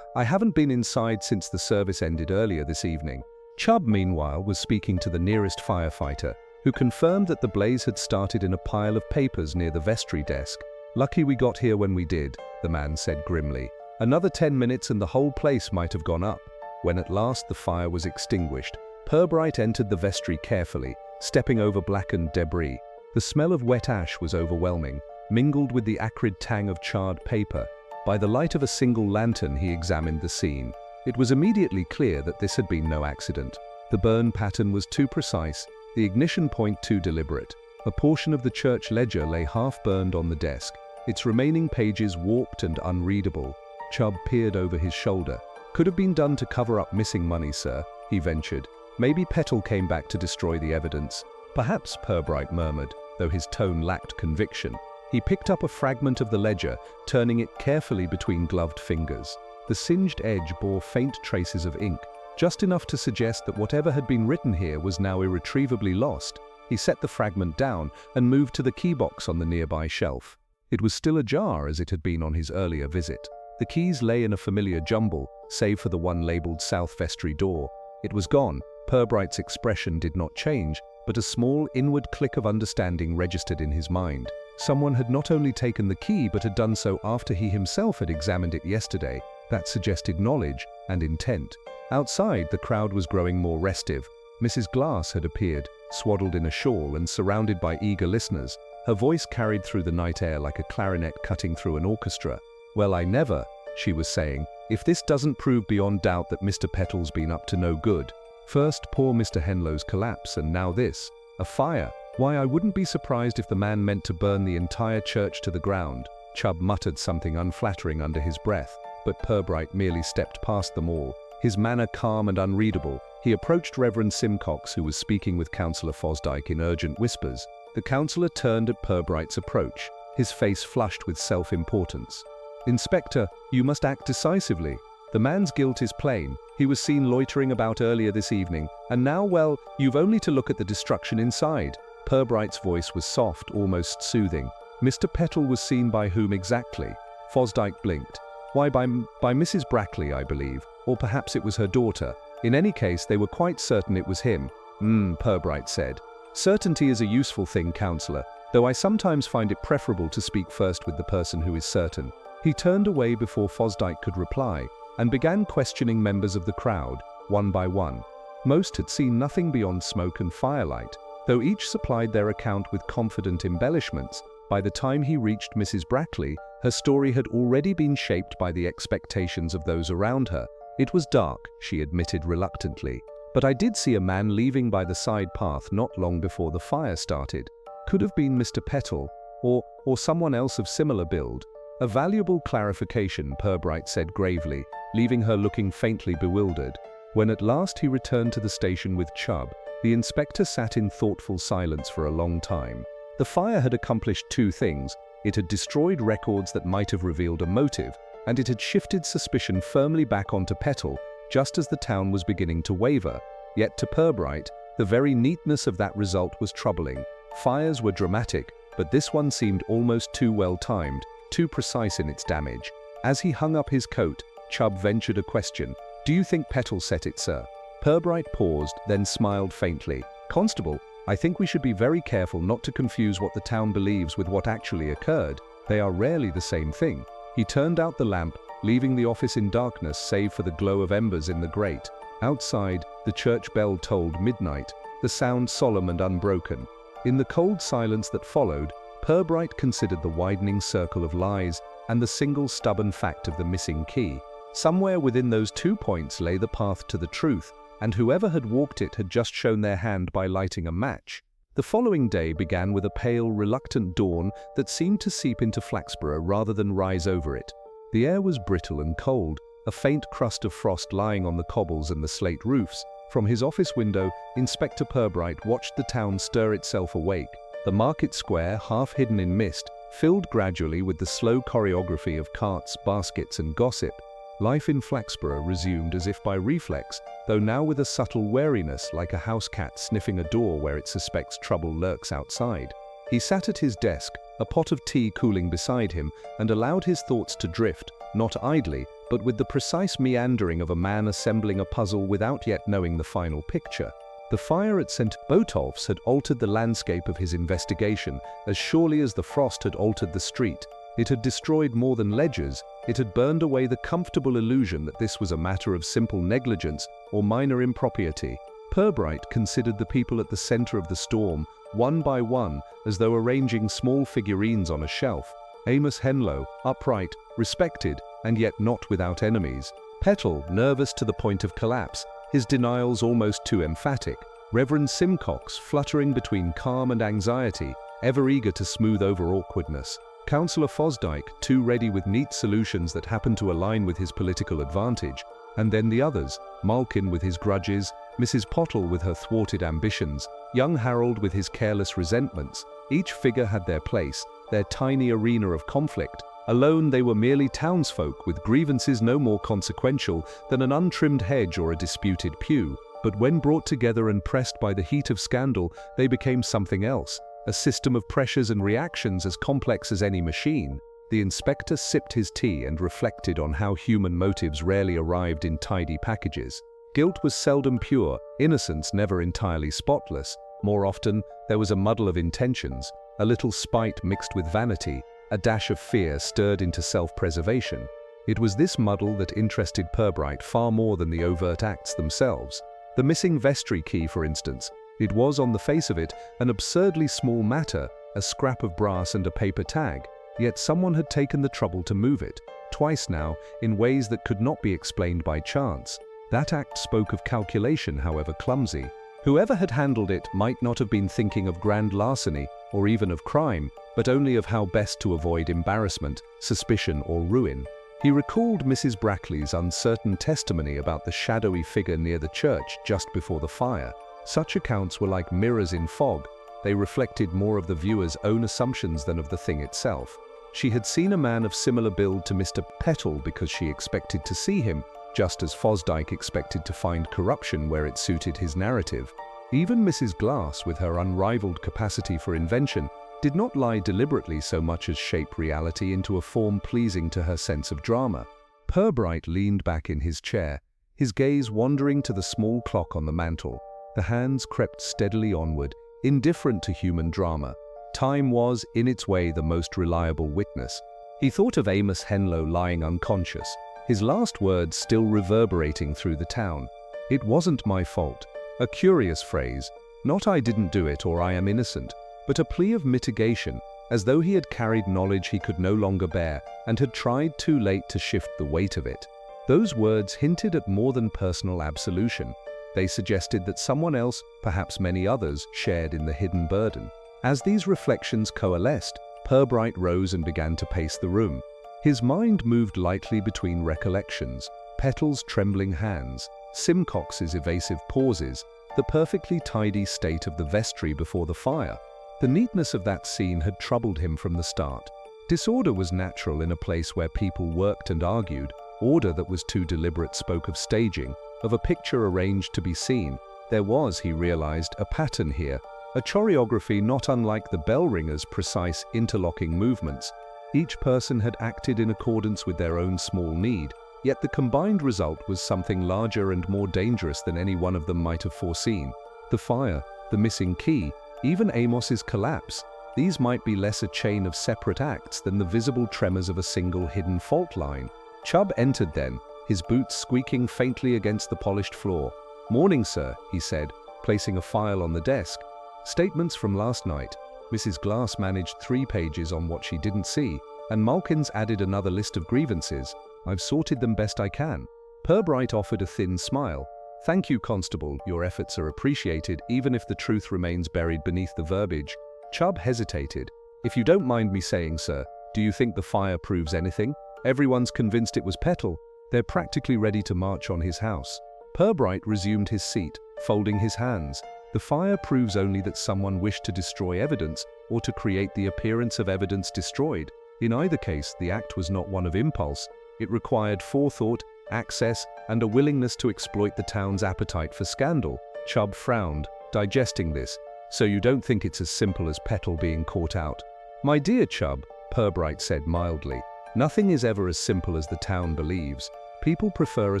I haven't been inside since the service ended earlier this evening." Chubb, meanwhile, was speaking to the nearest firefighter, who confirmed that the blaze had started in a pile of papers near the vestry desk. "Lucky we got here when we did," the man said grimly. "Another 10 minutes and the whole place might have gone up." When at last the fire was extinguished, Pirbright entered the vestry carefully, stepping over blackened debris. The smell of wet ash was overwhelming, mingled with the acrid tang of charred paper. By the light of a single lantern he examined the scene. It was immediately clear that this had been no accident. The burn pattern was too precise, the ignition point too deliberate. A portion of the church ledger lay half-burned on the desk, its remaining pages warped and unreadable. Chubb peered over his shoulder. "Could have been done to cover up missing money, sir," he ventured. "Maybe Petal came back to destroy the evidence." "Perhaps," Pirbright murmured, though his tone lacked conviction. He picked up a fragment of the ledger, turning it carefully between gloved fingers. The singed edge bore faint traces of ink, just enough to suggest that whatever had been written here was now irretrievably lost. He set the fragment down and moved to the keybox on the nearby shelf. It was still ajar as it had been on his earlier visit. The keys lay in a familiar jumble, save for the one labeled South Vestry Door. It was gone. Pirbright's expression did not change, but a small inward click of understanding registered in his mind. Someone had not only taken the key but had done so after he himself had examined it yesterday. That suggested knowledge and intent. Outside, the crowd was growing more restive. Mrs. Glass had appeared, swaddled in a shawl and surrounded by eager listeners. Her voice carried through the night air like a clarinet cutting through an orchestra. "Well, I never," she was saying, "if this doesn't prove beyond doubt that Mr. Petal's been up to no good. First, poor Mr. Henlow's collapse, and now this. A fire. Why, I wouldn't be surprised if the man meant to burn the entire church to the ground." Chubb muttered something unflattering under his breath, but Pirbright merely stepped past them all, his manner calm and unreadable. He approached Reverend Simcox, who was speaking with Councillor Fosdyke in urgent whispers. The councillor turned at Pirbright's approach, his face flushed with self-importance. "Inspector, you must act decisively. The man's guilt is plain. He was seen loitering about earlier this evening, and now, well, you've only to look at the destruction inside." Pirbright's voice was soft, almost soothing. "Mr. Petal was seen by whom exactly?" Fosdyke blinked. "Why, by Mrs. Brackley, I believe, or perhaps it was her daughter. In any case, they were quite certain it was him." Pirbright said. "Certainty is a useful thing, Councillor, though I sometimes find it preferable to speak first with the person who is certain." He turned away before Fosdyke could reply, and began questioning members of the crowd, one by one. Most had seen nothing beyond smoke and firelight, though each supplied their account with confident embellishments. By the time he reached Mrs. Brackley, her story had already been shaped by the expectations of those around her. "It was dark," she admitted reluctantly, "but I did see a man leaving by the side path not long before the fire started. Could have been Mr. Petal, or someone else of similar build." "A valuable clarification," Pirbright said gravely, leaving her looking faintly bewildered. When at last he returned to the station with Chubb, the inspector sat in thoughtful silence for a long time. The fire had accomplished two things. It had destroyed records that might have revealed a motive, and it had shifted suspicion firmly back onto Petal, just as the town was beginning to waver. Yet to Pirbright, the very neatness of that result was troubling. Fires were dramatic, but this one seemed almost too well timed, too precise in its damage. As he hung up his coat, Chubb ventured a question. "Do you think Petal set it, sir?" Pirbright paused, then smiled faintly. "Constable, I think we should be very careful not to confuse what the town believes with what actually occurred. They are rarely the same thing." He turned out the lamp, leaving the office in darkness save for the glow of embers in the grate. Outside, the church bell tolled midnight, the sound solemn and unbroken. In the cold silence that followed, Pirbright considered the widening circle of lies and the single stubborn fact of the missing key. Somewhere within those 2 points lay the path to the truth, and whoever had walked it had just shown their hand by lighting a match. The following day began with a pale, reluctant dawn that seemed to seep into Flaxborough rather than rise over it. The air was brittle and cold, a faint crust of frost lying on the cobbles and the slate roofs. From his office window, Inspector Pirbright watched the town stir itself awake. The market square, half hidden in mist, filled gradually with the slow choreography of carts, baskets, and gossip. Life in Flaxborough resumed as if by reflex, though now with a subtle wariness, like a house cat sniffing a door where it suspects trouble lurks outside. He sat at his desk, a pot of tea cooling beside him, and allowed his thoughts to drift, not idly, but with the precise meandering of a man assembling a puzzle without yet knowing the final picture. The fire at St. Botolph's had altered the landscape of his investigation as surely as the frost had altered the street. It had destroyed more than ledgers. It had burned away the comfortable illusion that this was a matter of simple negligence or minor impropriety. Pirbright considered the people at the center of the storm, one by one, as though arranging small figurines on a shelf. Amos Henlow, upright, respected, and yet not without enemies. Petal, nervous to the point of collapse, his denials almost too emphatic. Reverend Simcox, fluttering between calm and anxiety, ever eager to smooth over awkwardness. Councillor Fosdyke, too ready with neat solutions that happened to align with his political advantage. And then the others, Malkin with his grudges, Mrs. Pottle with her thwarted ambitions, young Harold with his careless resentments. Each figure had their place, their tiny arena of conflict. Alone they were merely townsfolk with grievances no more consequential than an untrimmed hedge or a disputed pew. But when brought together and pressed by the heat of scandal, they became something else, a system of pressures and reactions as complex as any machine. The inspector sipped his tea and reflected on how human motives rarely arrived in tidy packages. Guilt was seldom pure, innocence never entirely spotless. More often, there was a muddle of intentions, a little spite mixed with vanity, a dash of fear stirred into self-preservation. It was this muddle that interested Pirbright far more than the overt acts themselves. The missing vestry key, for instance. It was, on the face of it, an absurdly small matter, a scrap of brass and a paper tag, yet someone had taken the trouble to move it, twice now, in ways that could not be explained by chance. That act spoke of calculation, however clumsy. Whoever had handled it might not have been thinking of grand larceny, or even of crime, but only of how best to avoid embarrassment, suspicion, or ruin. He recalled Mrs. Brackley's uncertain testimony about the shadowy figure near the church just before the fire. Such accounts were like mirrors in fog. They reflected more of the viewer's own assumptions than of the thing itself. She had seen a man of similar build to Mr. Petal because she expected to see him, just as Fosdyke expected to find corruption where it suited his narrative. Even Mrs. Glass, with her unrivaled capacity for invention, did not lie deliberately so much as shape reality into a form pleasing to her sense of drama. Pirbright leaned back in his chair, his gaze wandering to the small clock on the mantel. The hands crept steadily onward, indifferent to human drama. Time was, in its way, the most reliable witness. He thought of Amos Henlow lying unconscious, his last words still reverberating through the town. "It wasn't my fault." A curious phrase, not "I didn't do it" or "I am innocent," but a plea of mitigation, as though he had carried knowledge he could no longer bear and had tried too late to shift the weight of it. Those words hinted at more than personal absolution. They suggested that someone else, perhaps many others, shared in the hidden burden. As these reflections coalesced, Pirbright rose and began to pace the room. His mind moved lightly between recollections, Petal's trembling hands, Simcox's evasive pauses, the perfectly tidy state of the vestry before the fire. The neatness of that scene had troubled him from the start. Disorder was natural in a place where people worked and argued. Order that was too deliberate spoke of staging, of a picture arranged to be seen. There was, he realized, a pattern here, a choreography not unlike the bell ringer's precise interlocking movements. Each person had acted in accordance with their own small need, yet the combined result was something larger and more dangerous than any one of them might have foreseen. The fire, the missing key, even Amos's collapse, these might be less a chain of separate acts than the visible tremors of a single hidden fault line. Chubb entered then, his boots squeaking faintly against the polished floor. "Morning, sir," he said, placing a file on the desk. Statements from last night. Mrs. Glass managed 3 pages on what she didn't see, and Malkins added another list of grievances. "I've sorted them best I can." Pirbright offered a thin smile. "Thank you, Constable, your efforts are appreciated even if the truth remains buried beneath the verbiage." Chubb hesitated. "If you don't mind me saying, sir, do you think the fire proves anything? Everyone's convinced it was Petal. They're practically ready to march on his house." Pirbright resumed his seat, folding his hands. "The fire proves only that someone wished to destroy evidence or to create the appearance of evidence destroyed. In either case, the act was not one of impulse. It required forethought, access, and a willingness to exploit the town's appetite for scandal." Chubb frowned, digesting this. "So you don't think it's as simple as Petal being caught out?" "My dear Chubb," Pirbright said mildly, "nothing is ever as simple as the town believes. People prefer a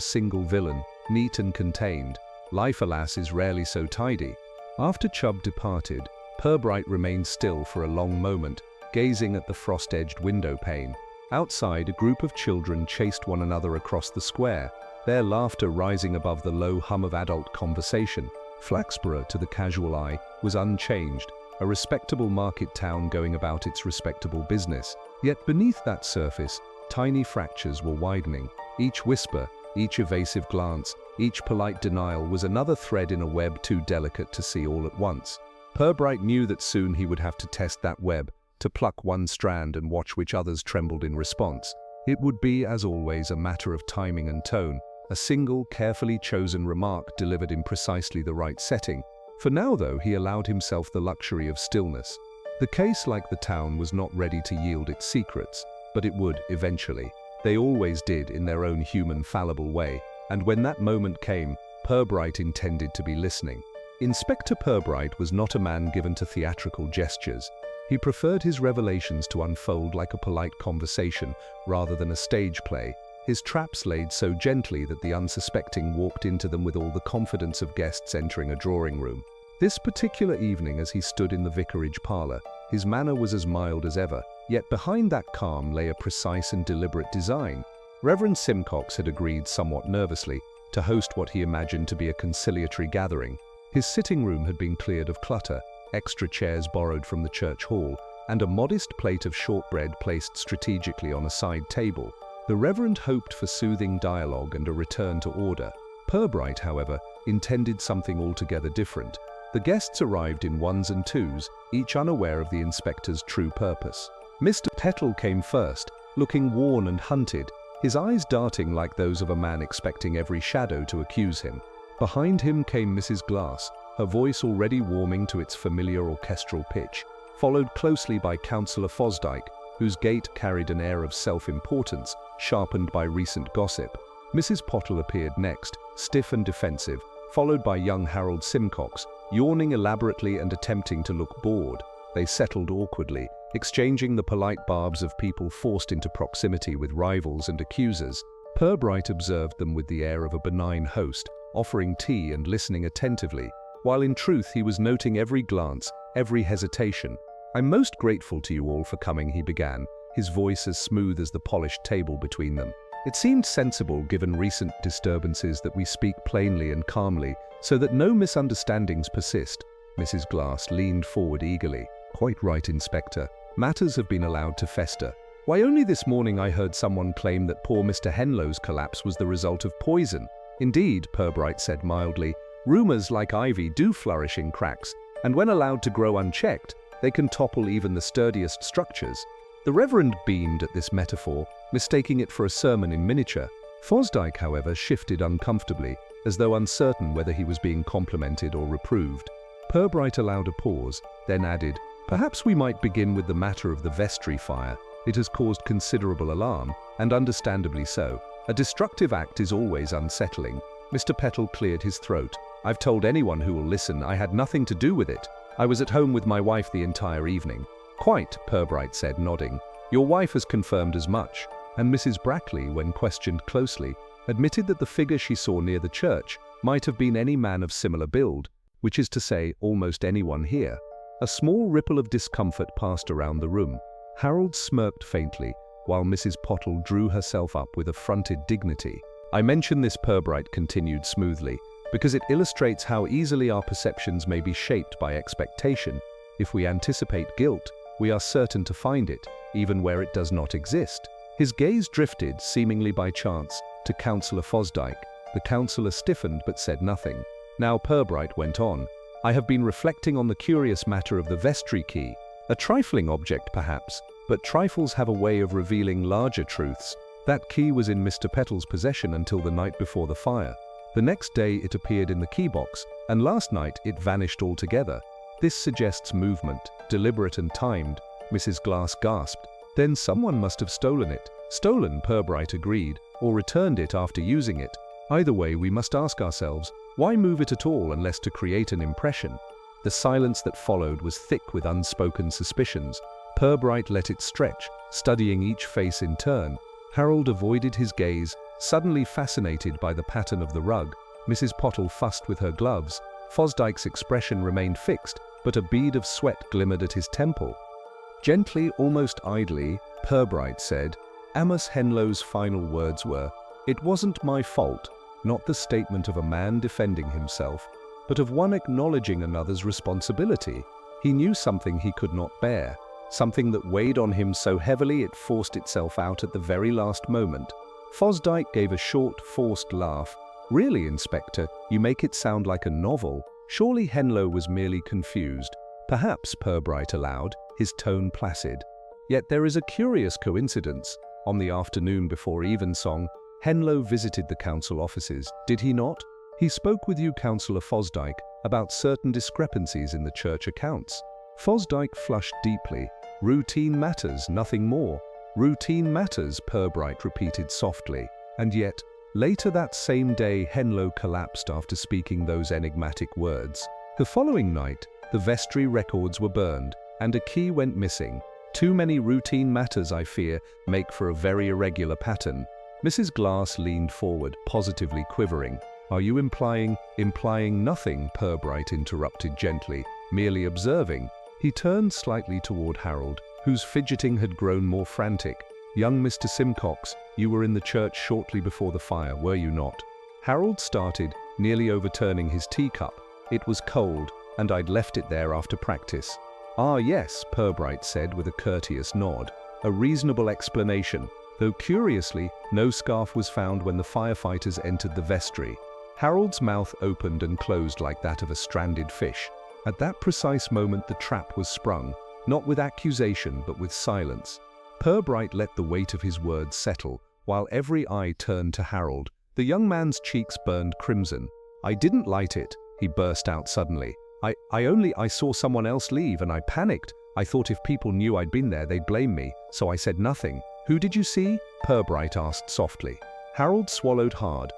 single villain, neat and contained. Life, alas, is rarely so tidy. After Chubb departed, Pirbright remained still for a long moment, gazing at the frost-edged window pane. Outside, a group of children chased one another across the square, their laughter rising above the low hum of adult conversation. Flaxborough, to the casual eye, was unchanged, a respectable market town going about its respectable business. Yet beneath that surface, tiny fractures were widening. Each whisper, each evasive glance, each polite denial was another thread in a web too delicate to see all at once. Pirbright knew that soon he would have to test that web, to pluck one strand and watch which others trembled in response. It would be, as always, a matter of timing and tone, a single, carefully chosen remark delivered in precisely the right setting. For now, though, he allowed himself the luxury of stillness. The case, like the town, was not ready to yield its secrets, but it would, eventually. They always did, in their own human, fallible way, and when that moment came, Pirbright intended to be listening. Inspector Pirbright was not a man given to theatrical gestures. He preferred his revelations to unfold like a polite conversation rather than a stage play, his traps laid so gently that the unsuspecting walked into them with all the confidence of guests entering a drawing room. This particular evening, as he stood in the vicarage parlor, his manner was as mild as ever, yet behind that calm lay a precise and deliberate design. Reverend Simcox had agreed, somewhat nervously, to host what he imagined to be a conciliatory gathering. His sitting room had been cleared of clutter, extra chairs borrowed from the church hall, and a modest plate of shortbread placed strategically on a side table. The Reverend hoped for soothing dialogue and a return to order. Pirbright, however, intended something altogether different. The guests arrived in ones and twos, each unaware of the inspector's true purpose. Mr. Petal came first, looking worn and hunted, his eyes darting like those of a man expecting every shadow to accuse him. Behind him came Mrs. Glass, her voice already warming to its familiar orchestral pitch, followed closely by Councillor Fosdyke, whose gait carried an air of self-importance, sharpened by recent gossip. Mrs. Pottle appeared next, stiff and defensive, followed by young Harold Simcox, yawning elaborately and attempting to look bored. They settled awkwardly, exchanging the polite barbs of people forced into proximity with rivals and accusers. Pirbright observed them with the air of a benign host, offering tea and listening attentively, while in truth he was noting every glance, every hesitation. "I'm most grateful to you all for coming," he began, his voice as smooth as the polished table between them. "It seemed sensible, given recent disturbances, that we speak plainly and calmly, so that no misunderstandings persist." Mrs. Glass leaned forward eagerly. "Quite right, Inspector. Matters have been allowed to fester. Why, only this morning I heard someone claim that poor Mr. Henlow's collapse was the result of poison." "Indeed," Pirbright said mildly, "rumors like ivy do flourish in cracks, and when allowed to grow unchecked, they can topple even the sturdiest structures." The Reverend beamed at this metaphor, mistaking it for a sermon in miniature. Fosdyke, however, shifted uncomfortably, as though uncertain whether he was being complimented or reproved. Pirbright allowed a pause, then added, "Perhaps we might begin with the matter of the vestry fire. It has caused considerable alarm, and understandably so. A destructive act is always unsettling." Mr. Petal cleared his throat. "I've told anyone who will listen I had nothing to do with it. I was at home with my wife the entire evening." "Quite," Pirbright said, nodding. "Your wife has confirmed as much." And Mrs. Brackley, when questioned closely, admitted that the figure she saw near the church might have been any man of similar build, which is to say, almost anyone here. A small ripple of discomfort passed around the room. Harold smirked faintly, while Mrs. Pottle drew herself up with affronted dignity. "I mention this," Pirbright continued smoothly, "because it illustrates how easily our perceptions may be shaped by expectation. If we anticipate guilt, we are certain to find it, even where it does not exist." His gaze drifted, seemingly by chance, to Councillor Fosdyke. The councillor stiffened but said nothing. Now Pirbright went on. "I have been reflecting on the curious matter of the vestry key. A trifling object, perhaps, but trifles have a way of revealing larger truths. That key was in Mr. Petal's possession until the night before the fire. The next day it appeared in the key box, and last night it vanished altogether. This suggests movement, deliberate and timed." Mrs. Glass gasped. "Then someone must have stolen it." "Stolen," Pirbright agreed, "or returned it after using it. Either way, we must ask ourselves, why move it at all unless to create an impression?" The silence that followed was thick with unspoken suspicions. Pirbright let it stretch, studying each face in turn. Harold avoided his gaze, Suddenly fascinated by the pattern of the rug, Mrs. Pottle fussed with her gloves. Fosdyke's expression remained fixed, but a bead of sweat glimmered at his temple. Gently, almost idly, Pirbright said, Amos Henlow's final words were, "It wasn't my fault," not the statement of a man defending himself, but of one acknowledging another's responsibility. He knew something he could not bear, something that weighed on him so heavily it forced itself out at the very last moment. Fosdyke gave a short, forced laugh. "Really, Inspector, you make it sound like a novel. Surely Henlow was merely confused." "Perhaps," Pirbright allowed, his tone placid. "Yet there is a curious coincidence. On the afternoon before evensong, Henlow visited the council offices, did he not? He spoke with you, Councillor Fosdyke, about certain discrepancies in the church accounts." Fosdyke flushed deeply. "Routine matters, nothing more." "Routine matters," Pirbright repeated softly. "And yet, later that same day, Henlow collapsed after speaking those enigmatic words. The following night, the vestry records were burned, and a key went missing. Too many routine matters, I fear, make for a very irregular pattern." Mrs. Glass leaned forward, positively quivering. "Are you implying—" "Implying nothing," Pirbright interrupted gently, "merely observing." He turned slightly toward Harold, whose fidgeting had grown more frantic. "Young Mr. Simcox, you were in the church shortly before the fire, were you not?" Harold started, nearly overturning his teacup. "It was cold, and I'd left it there after practice." "Ah, yes," Pirbright said with a courteous nod. "A reasonable explanation, though curiously, no scarf was found when the firefighters entered the vestry." Harold's mouth opened and closed like that of a stranded fish. At that precise moment the trap was sprung, not with accusation but with silence. Pirbright let the weight of his words settle, while every eye turned to Harold. The young man's cheeks burned crimson. "I didn't light it," he burst out suddenly. I saw someone else leave and I panicked. I thought if people knew I'd been there they'd blame me, so I said nothing." "Who did you see?" Pirbright asked softly. Harold swallowed hard.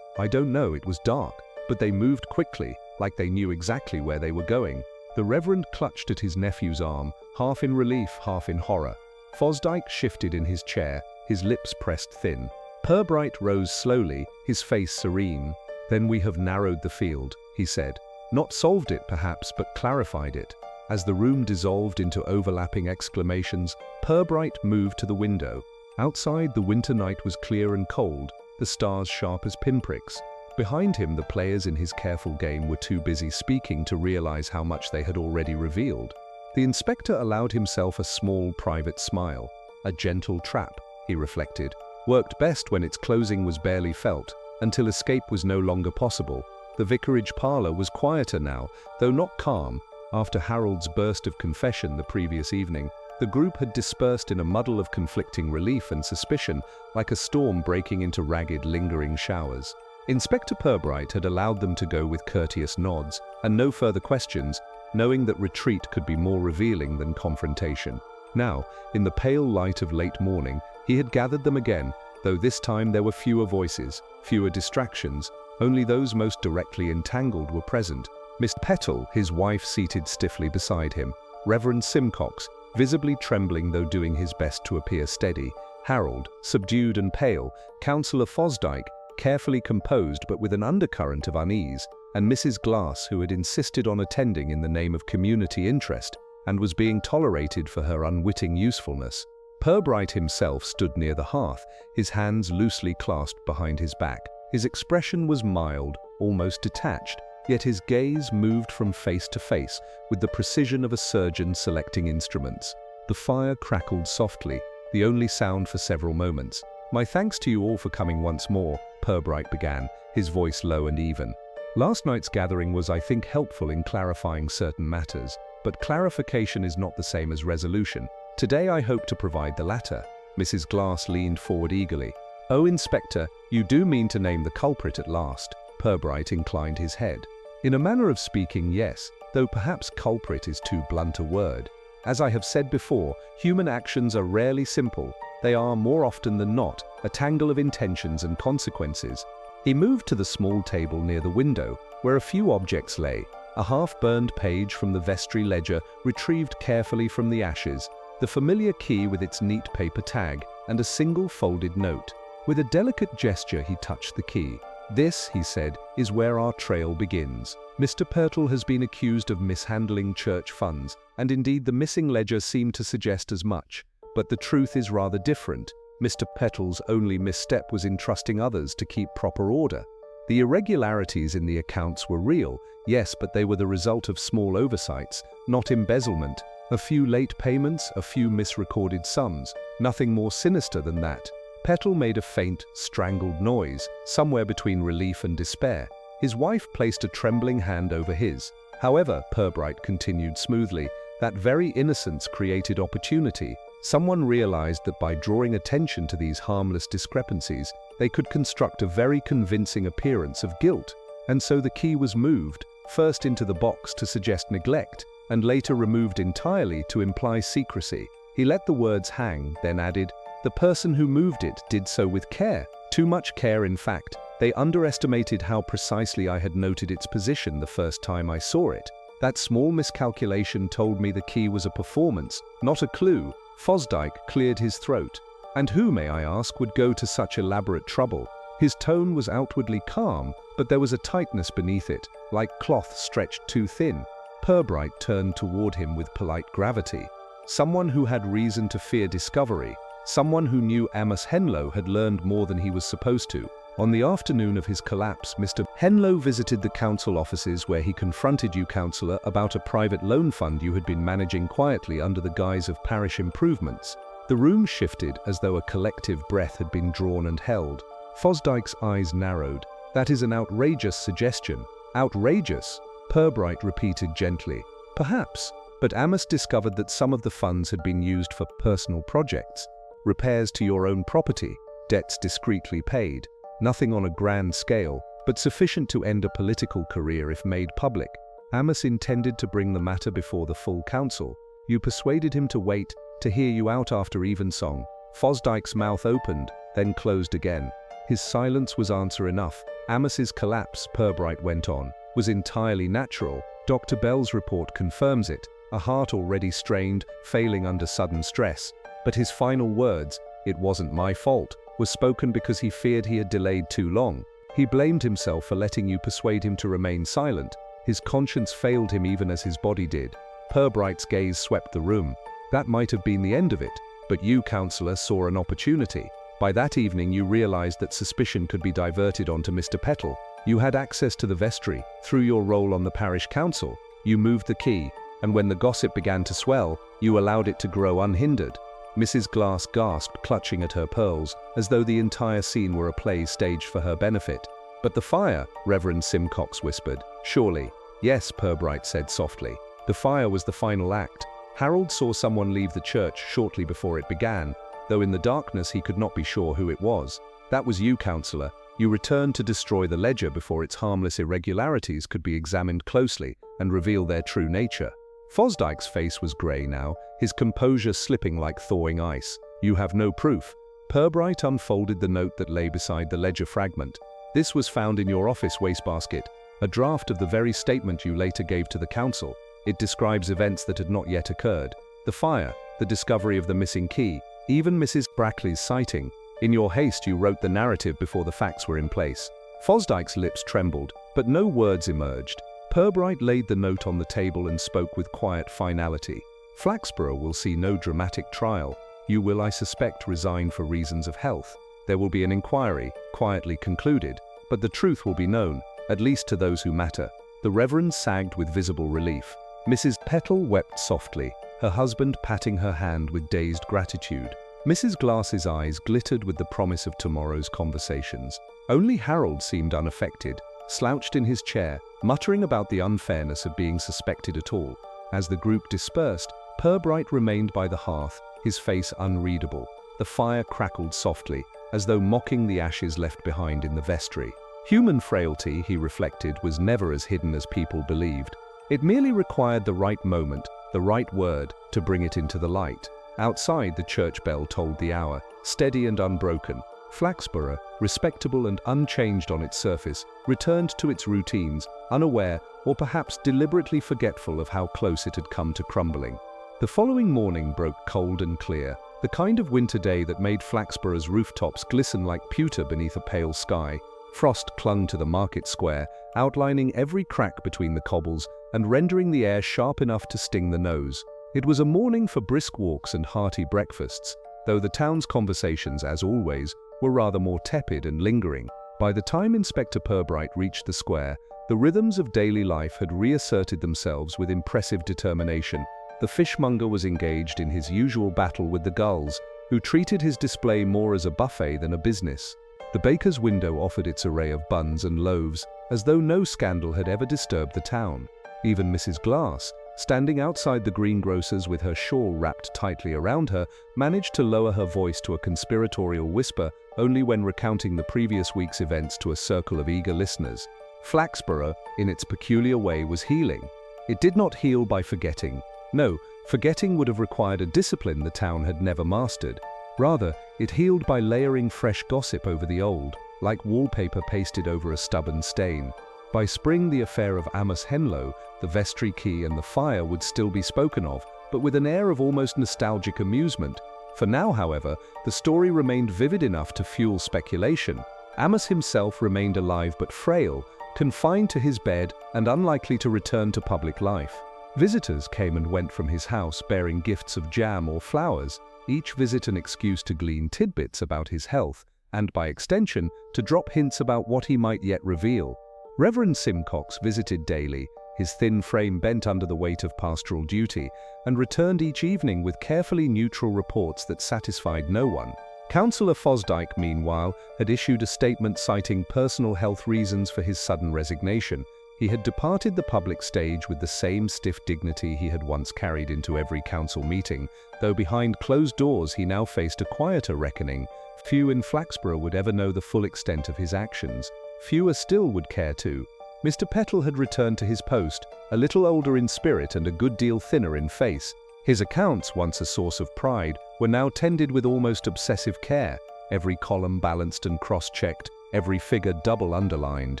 I don't know, it was dark, but they moved quickly, like they knew exactly where they were going." The Reverend clutched at his nephew's arm, half in relief, half in horror. Fosdyke shifted in his chair, his lips pressed thin. Pirbright rose slowly, his face serene. "Then we have narrowed the field," he said. "Not solved it, perhaps, but clarified it." As the room dissolved into overlapping exclamations, Pirbright moved to the window. Outside, the winter night was clear and cold, the stars sharp as pinpricks. Behind him, the players in his careful game were too busy speaking to realize how much they had already revealed. The inspector allowed himself a small, private smile. A gentle trap, he reflected, worked best when its closing was barely felt, until escape was no longer possible. The vicarage parlor was quieter now, though not calm. After Harold's burst of confession the previous evening, the group had dispersed in a muddle of conflicting relief and suspicion, like a storm breaking into ragged, lingering showers. Inspector Pirbright had allowed them to go with courteous nods and no further questions, knowing that retreat could be more revealing than confrontation. Now, in the pale light of late morning, he had gathered them again, though this time there were fewer voices, fewer distractions. Only those most directly entangled were present. Miss Petal, his wife, seated stiffly beside him. Reverend Simcox, visibly trembling though doing his best to appear steady. Harold, subdued and pale. Councillor Fosdyke, carefully composed but with an undercurrent of unease. And Mrs. Glass, who had insisted on attending in the name of community interest and was being tolerated for her unwitting usefulness. Pirbright himself stood near the hearth, his hands loosely clasped behind his back. His expression was mild, almost detached, yet his gaze moved from face to face with the precision of a surgeon selecting instruments. The fire crackled softly, the only sound for several moments. "My thanks to you all for coming once more," Pirbright began, his voice low and even. "Last night's gathering was, I think, helpful in clarifying certain matters, but clarification is not the same as resolution. Today I hope to provide the latter." Mrs. Glass leaned forward eagerly. "Oh, Inspector, you do mean to name the culprit at last?" Pirbright inclined his head. "In a manner of speaking, yes, though perhaps culprit is too blunt a word. As I have said before, human actions are rarely simple. They are, more often than not, a tangle of intentions and consequences." He moved to the small table near the window, where a few objects lay. A half-burned page from the vestry ledger, retrieved carefully from the ashes, the familiar key with its neat paper tag, and a single folded note. With a delicate gesture, he touched the key. "This," he said, "is where our trail begins. Mr. Petal has been accused of mishandling church funds, and indeed the missing ledger seemed to suggest as much. But the truth is rather different. Mr. Petal's only misstep was in trusting others to keep proper order. The irregularities in the accounts were real, yes, but they were the result of small oversights, not embezzlement. A few late payments, a few misrecorded sums, nothing more sinister than that." Petal made a faint, strangled noise, somewhere between relief and despair. His wife placed a trembling hand over his. "However," Pirbright continued smoothly, "that very innocence created opportunity. Someone realized that by drawing attention to these harmless discrepancies, they could construct a very convincing appearance of guilt. And so the key was moved, first into the box to suggest neglect, and later removed entirely to imply secrecy." He let the words hang, then added, "The person who moved it did so with care. Too much care, in fact. They underestimated how precisely I had noted its position the first time I saw it. That small miscalculation told me the key was a performance, not a clue." Fosdyke cleared his throat. "And who, may I ask, would go to such elaborate trouble?" His tone was outwardly calm, but there was a tightness beneath it, like cloth stretched too thin. Pirbright turned toward him with polite gravity. "Someone who had reason to fear discovery. Someone who knew Amos Henlow had learned more than he was supposed to. On the afternoon of his collapse, Mr. Henlow visited the council offices where he confronted you, Councillor, about a private loan fund you had been managing quietly under the guise of parish improvements." The room shifted as though a collective breath had been drawn and held. Fosdyke's eyes narrowed. "That is an outrageous suggestion." "Outrageous?" Pirbright repeated gently. "Perhaps, but Amos discovered that some of the funds had been used for personal projects. Repairs to your own property, debts discreetly paid. Nothing on a grand scale, but sufficient to end a political career if made public. Amos intended to bring the matter before the full council. You persuaded him to wait, to hear you out after evensong." Fosdyke's mouth opened, then closed again. His silence was answer enough. "Amos's collapse," Pirbright went on, "was entirely natural. Dr. Bell's report confirms it. A heart already strained, failing under sudden stress. But his final words, 'It wasn't my fault,' was spoken because he feared he had delayed too long. He blamed himself for letting you persuade him to remain silent. His conscience failed him even as his body did." Pirbright's gaze swept the room. "That might have been the end of it, but you, Councillor, saw an opportunity. By that evening you realized that suspicion could be diverted onto Mr. Petal. You had access to the vestry, through your role on the parish council. You moved the key, and when the gossip began to swell, you allowed it to grow unhindered." Mrs. Glass gasped, clutching at her pearls, as though the entire scene were a play staged for her benefit. "But the fire," Reverend Simcox whispered. "Surely." "Yes," Pirbright said softly. "The fire was the final act. Harold saw someone leave the church shortly before it began, though in the darkness he could not be sure who it was. That was you, Councillor. You returned to destroy the ledger before its harmless irregularities could be examined closely and reveal their true nature." Fosdyke's face was grey now, his composure slipping like thawing ice. "You have no proof." Pirbright unfolded the note that lay beside the ledger fragment. "This was found in your office wastebasket, a draft of the very statement you later gave to the council. It describes events that had not yet occurred. The fire, the discovery of the missing key, even Mrs. Brackley's sighting. In your haste you wrote the narrative before the facts were in place." Fosdyke's lips trembled, but no words emerged. Pirbright laid the note on the table and spoke with quiet finality. "Flaxborough will see no dramatic trial. You will, I suspect, resign for reasons of health. There will be an inquiry, quietly concluded, but the truth will be known, at least to those who matter." The Reverend sagged with visible relief. Mrs. Petal wept softly, her husband patting her hand with dazed gratitude. Mrs. Glass's eyes glittered with the promise of tomorrow's conversations. Only Harold seemed unaffected, slouched in his chair, muttering about the unfairness of being suspected at all. As the group dispersed, Pirbright remained by the hearth, his face unreadable. The fire crackled softly, as though mocking the ashes left behind in the vestry. Human frailty, he reflected, was never as hidden as people believed. It merely required the right moment, the right word, to bring it into the light. Outside, the church bell tolled the hour, steady and unbroken. Flaxborough, respectable and unchanged on its surface, returned to its routines, unaware or perhaps deliberately forgetful of how close it had come to crumbling. The following morning broke cold and clear, the kind of winter day that made Flaxborough's rooftops glisten like pewter beneath a pale sky. Frost clung to the market square, outlining every crack between the cobbles and rendering the air sharp enough to sting the nose. It was a morning for brisk walks and hearty breakfasts, though the town's conversations, as always, were rather more tepid and lingering. By the time Inspector Pirbright reached the square, the rhythms of daily life had reasserted themselves with impressive determination. The fishmonger was engaged in his usual battle with the gulls, who treated his display more as a buffet than a business. The baker's window offered its array of buns and loaves, as though no scandal had ever disturbed the town. Even Mrs. Glass, standing outside the greengrocer's with her shawl wrapped tightly around her, managed to lower her voice to a conspiratorial whisper only when recounting the previous week's events to a circle of eager listeners. Flaxborough, in its peculiar way, was healing. It did not heal by forgetting. No, forgetting would have required a discipline the town had never mastered. Rather, it healed by layering fresh gossip over the old, like wallpaper pasted over a stubborn stain. By spring, the affair of Amos Henlow, the vestry key and the fire would still be spoken of, but with an air of almost nostalgic amusement. For now, however, the story remained vivid enough to fuel speculation. Amos himself remained alive but frail, confined to his bed and unlikely to return to public life. Visitors came and went from his house bearing gifts of jam or flowers, each visit an excuse to glean tidbits about his health, and by extension, to drop hints about what he might yet reveal. Reverend Simcox visited daily, his thin frame bent under the weight of pastoral duty, and returned each evening with carefully neutral reports that satisfied no one. Councillor Fosdyke, meanwhile, had issued a statement citing personal health reasons for his sudden resignation. He had departed the public stage with the same stiff dignity he had once carried into every council meeting, though behind closed doors he now faced a quieter reckoning. Few in Flaxborough would ever know the full extent of his actions. Fewer still would care to. Mr. Petal had returned to his post, a little older in spirit and a good deal thinner in face. His accounts, once a source of pride, were now tended with almost obsessive care, every column balanced and cross-checked, every figure double underlined.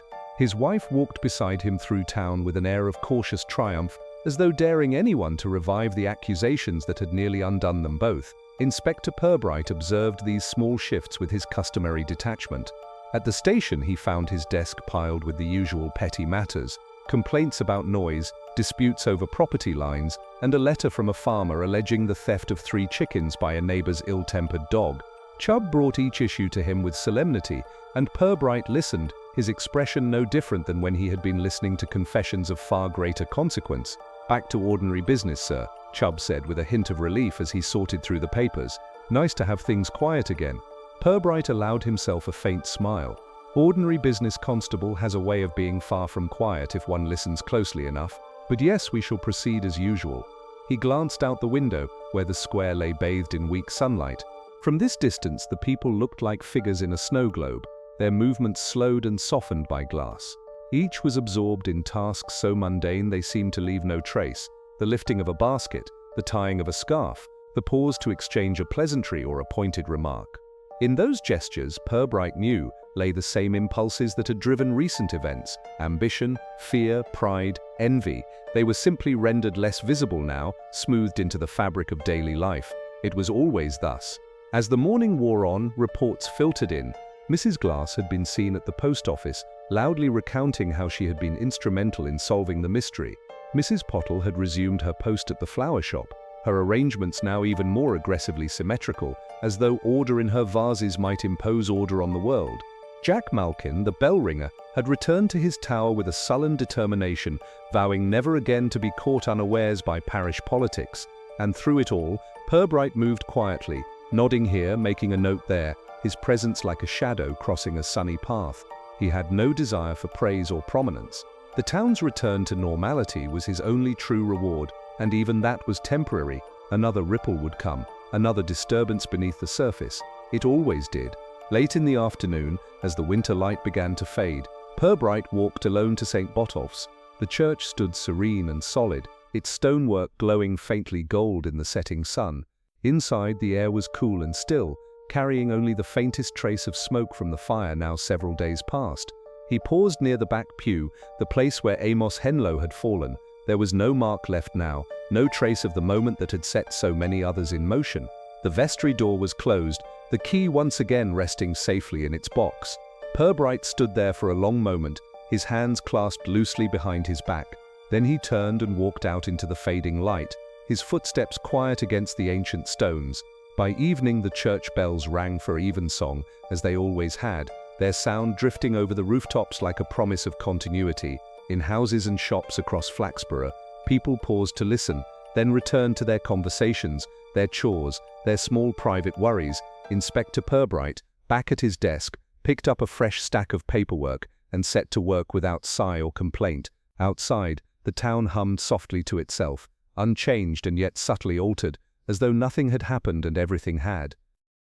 His wife walked beside him through town with an air of cautious triumph, as though daring anyone to revive the accusations that had nearly undone them both. Inspector Pirbright observed these small shifts with his customary detachment. At the station he found his desk piled with the usual petty matters, complaints about noise, disputes over property lines, and a letter from a farmer alleging the theft of 3 chickens by a neighbor's ill-tempered dog. Chubb brought each issue to him with solemnity, and Pirbright listened, his expression no different than when he had been listening to confessions of far greater consequence. "Back to ordinary business, sir," Chubb said with a hint of relief as he sorted through the papers. "Nice to have things quiet again." Pirbright allowed himself a faint smile. Ordinary business, Constable, has a way of being far from quiet if one listens closely enough. But yes, we shall proceed as usual. He glanced out the window, where the square lay bathed in weak sunlight. From this distance, the people looked like figures in a snow globe, their movements slowed and softened by glass. Each was absorbed in tasks so mundane they seemed to leave no trace: the lifting of a basket, the tying of a scarf, the pause to exchange a pleasantry or a pointed remark. In those gestures, Pirbright knew, lay the same impulses that had driven recent events: ambition, fear, pride, envy. They were simply rendered less visible now, smoothed into the fabric of daily life. It was always thus. As the morning wore on, reports filtered in. Mrs. Glass had been seen at the post office, loudly recounting how she had been instrumental in solving the mystery. Mrs. Pottle had resumed her post at the flower shop, her arrangements now even more aggressively symmetrical, as though order in her vases might impose order on the world. Jack Malkin, the bell ringer, had returned to his tower with a sullen determination, vowing never again to be caught unawares by parish politics. And through it all, Pirbright moved quietly, nodding here, making a note there, his presence like a shadow crossing a sunny path. He had no desire for praise or prominence. The town's return to normality was his only true reward, and even that was temporary. Another ripple would come, another disturbance beneath the surface. It always did. Late in the afternoon, as the winter light began to fade, Pirbright walked alone to St. Botolph's. The church stood serene and solid, its stonework glowing faintly gold in the setting sun. Inside, the air was cool and still, carrying only the faintest trace of smoke from the fire now several days past. He paused near the back pew, the place where Amos Henlow had fallen, There was no mark left now, no trace of the moment that had set so many others in motion. The vestry door was closed, the key once again resting safely in its box. Pirbright stood there for a long moment, his hands clasped loosely behind his back. Then he turned and walked out into the fading light, his footsteps quiet against the ancient stones. By evening the church bells rang for evensong, as they always had, their sound drifting over the rooftops like a promise of continuity. In houses and shops across Flaxborough, people paused to listen, then returned to their conversations, their chores, their small private worries. Inspector Pirbright, back at his desk, picked up a fresh stack of paperwork and set to work without sigh or complaint. Outside, the town hummed softly to itself, unchanged and yet subtly altered, as though nothing had happened and everything had.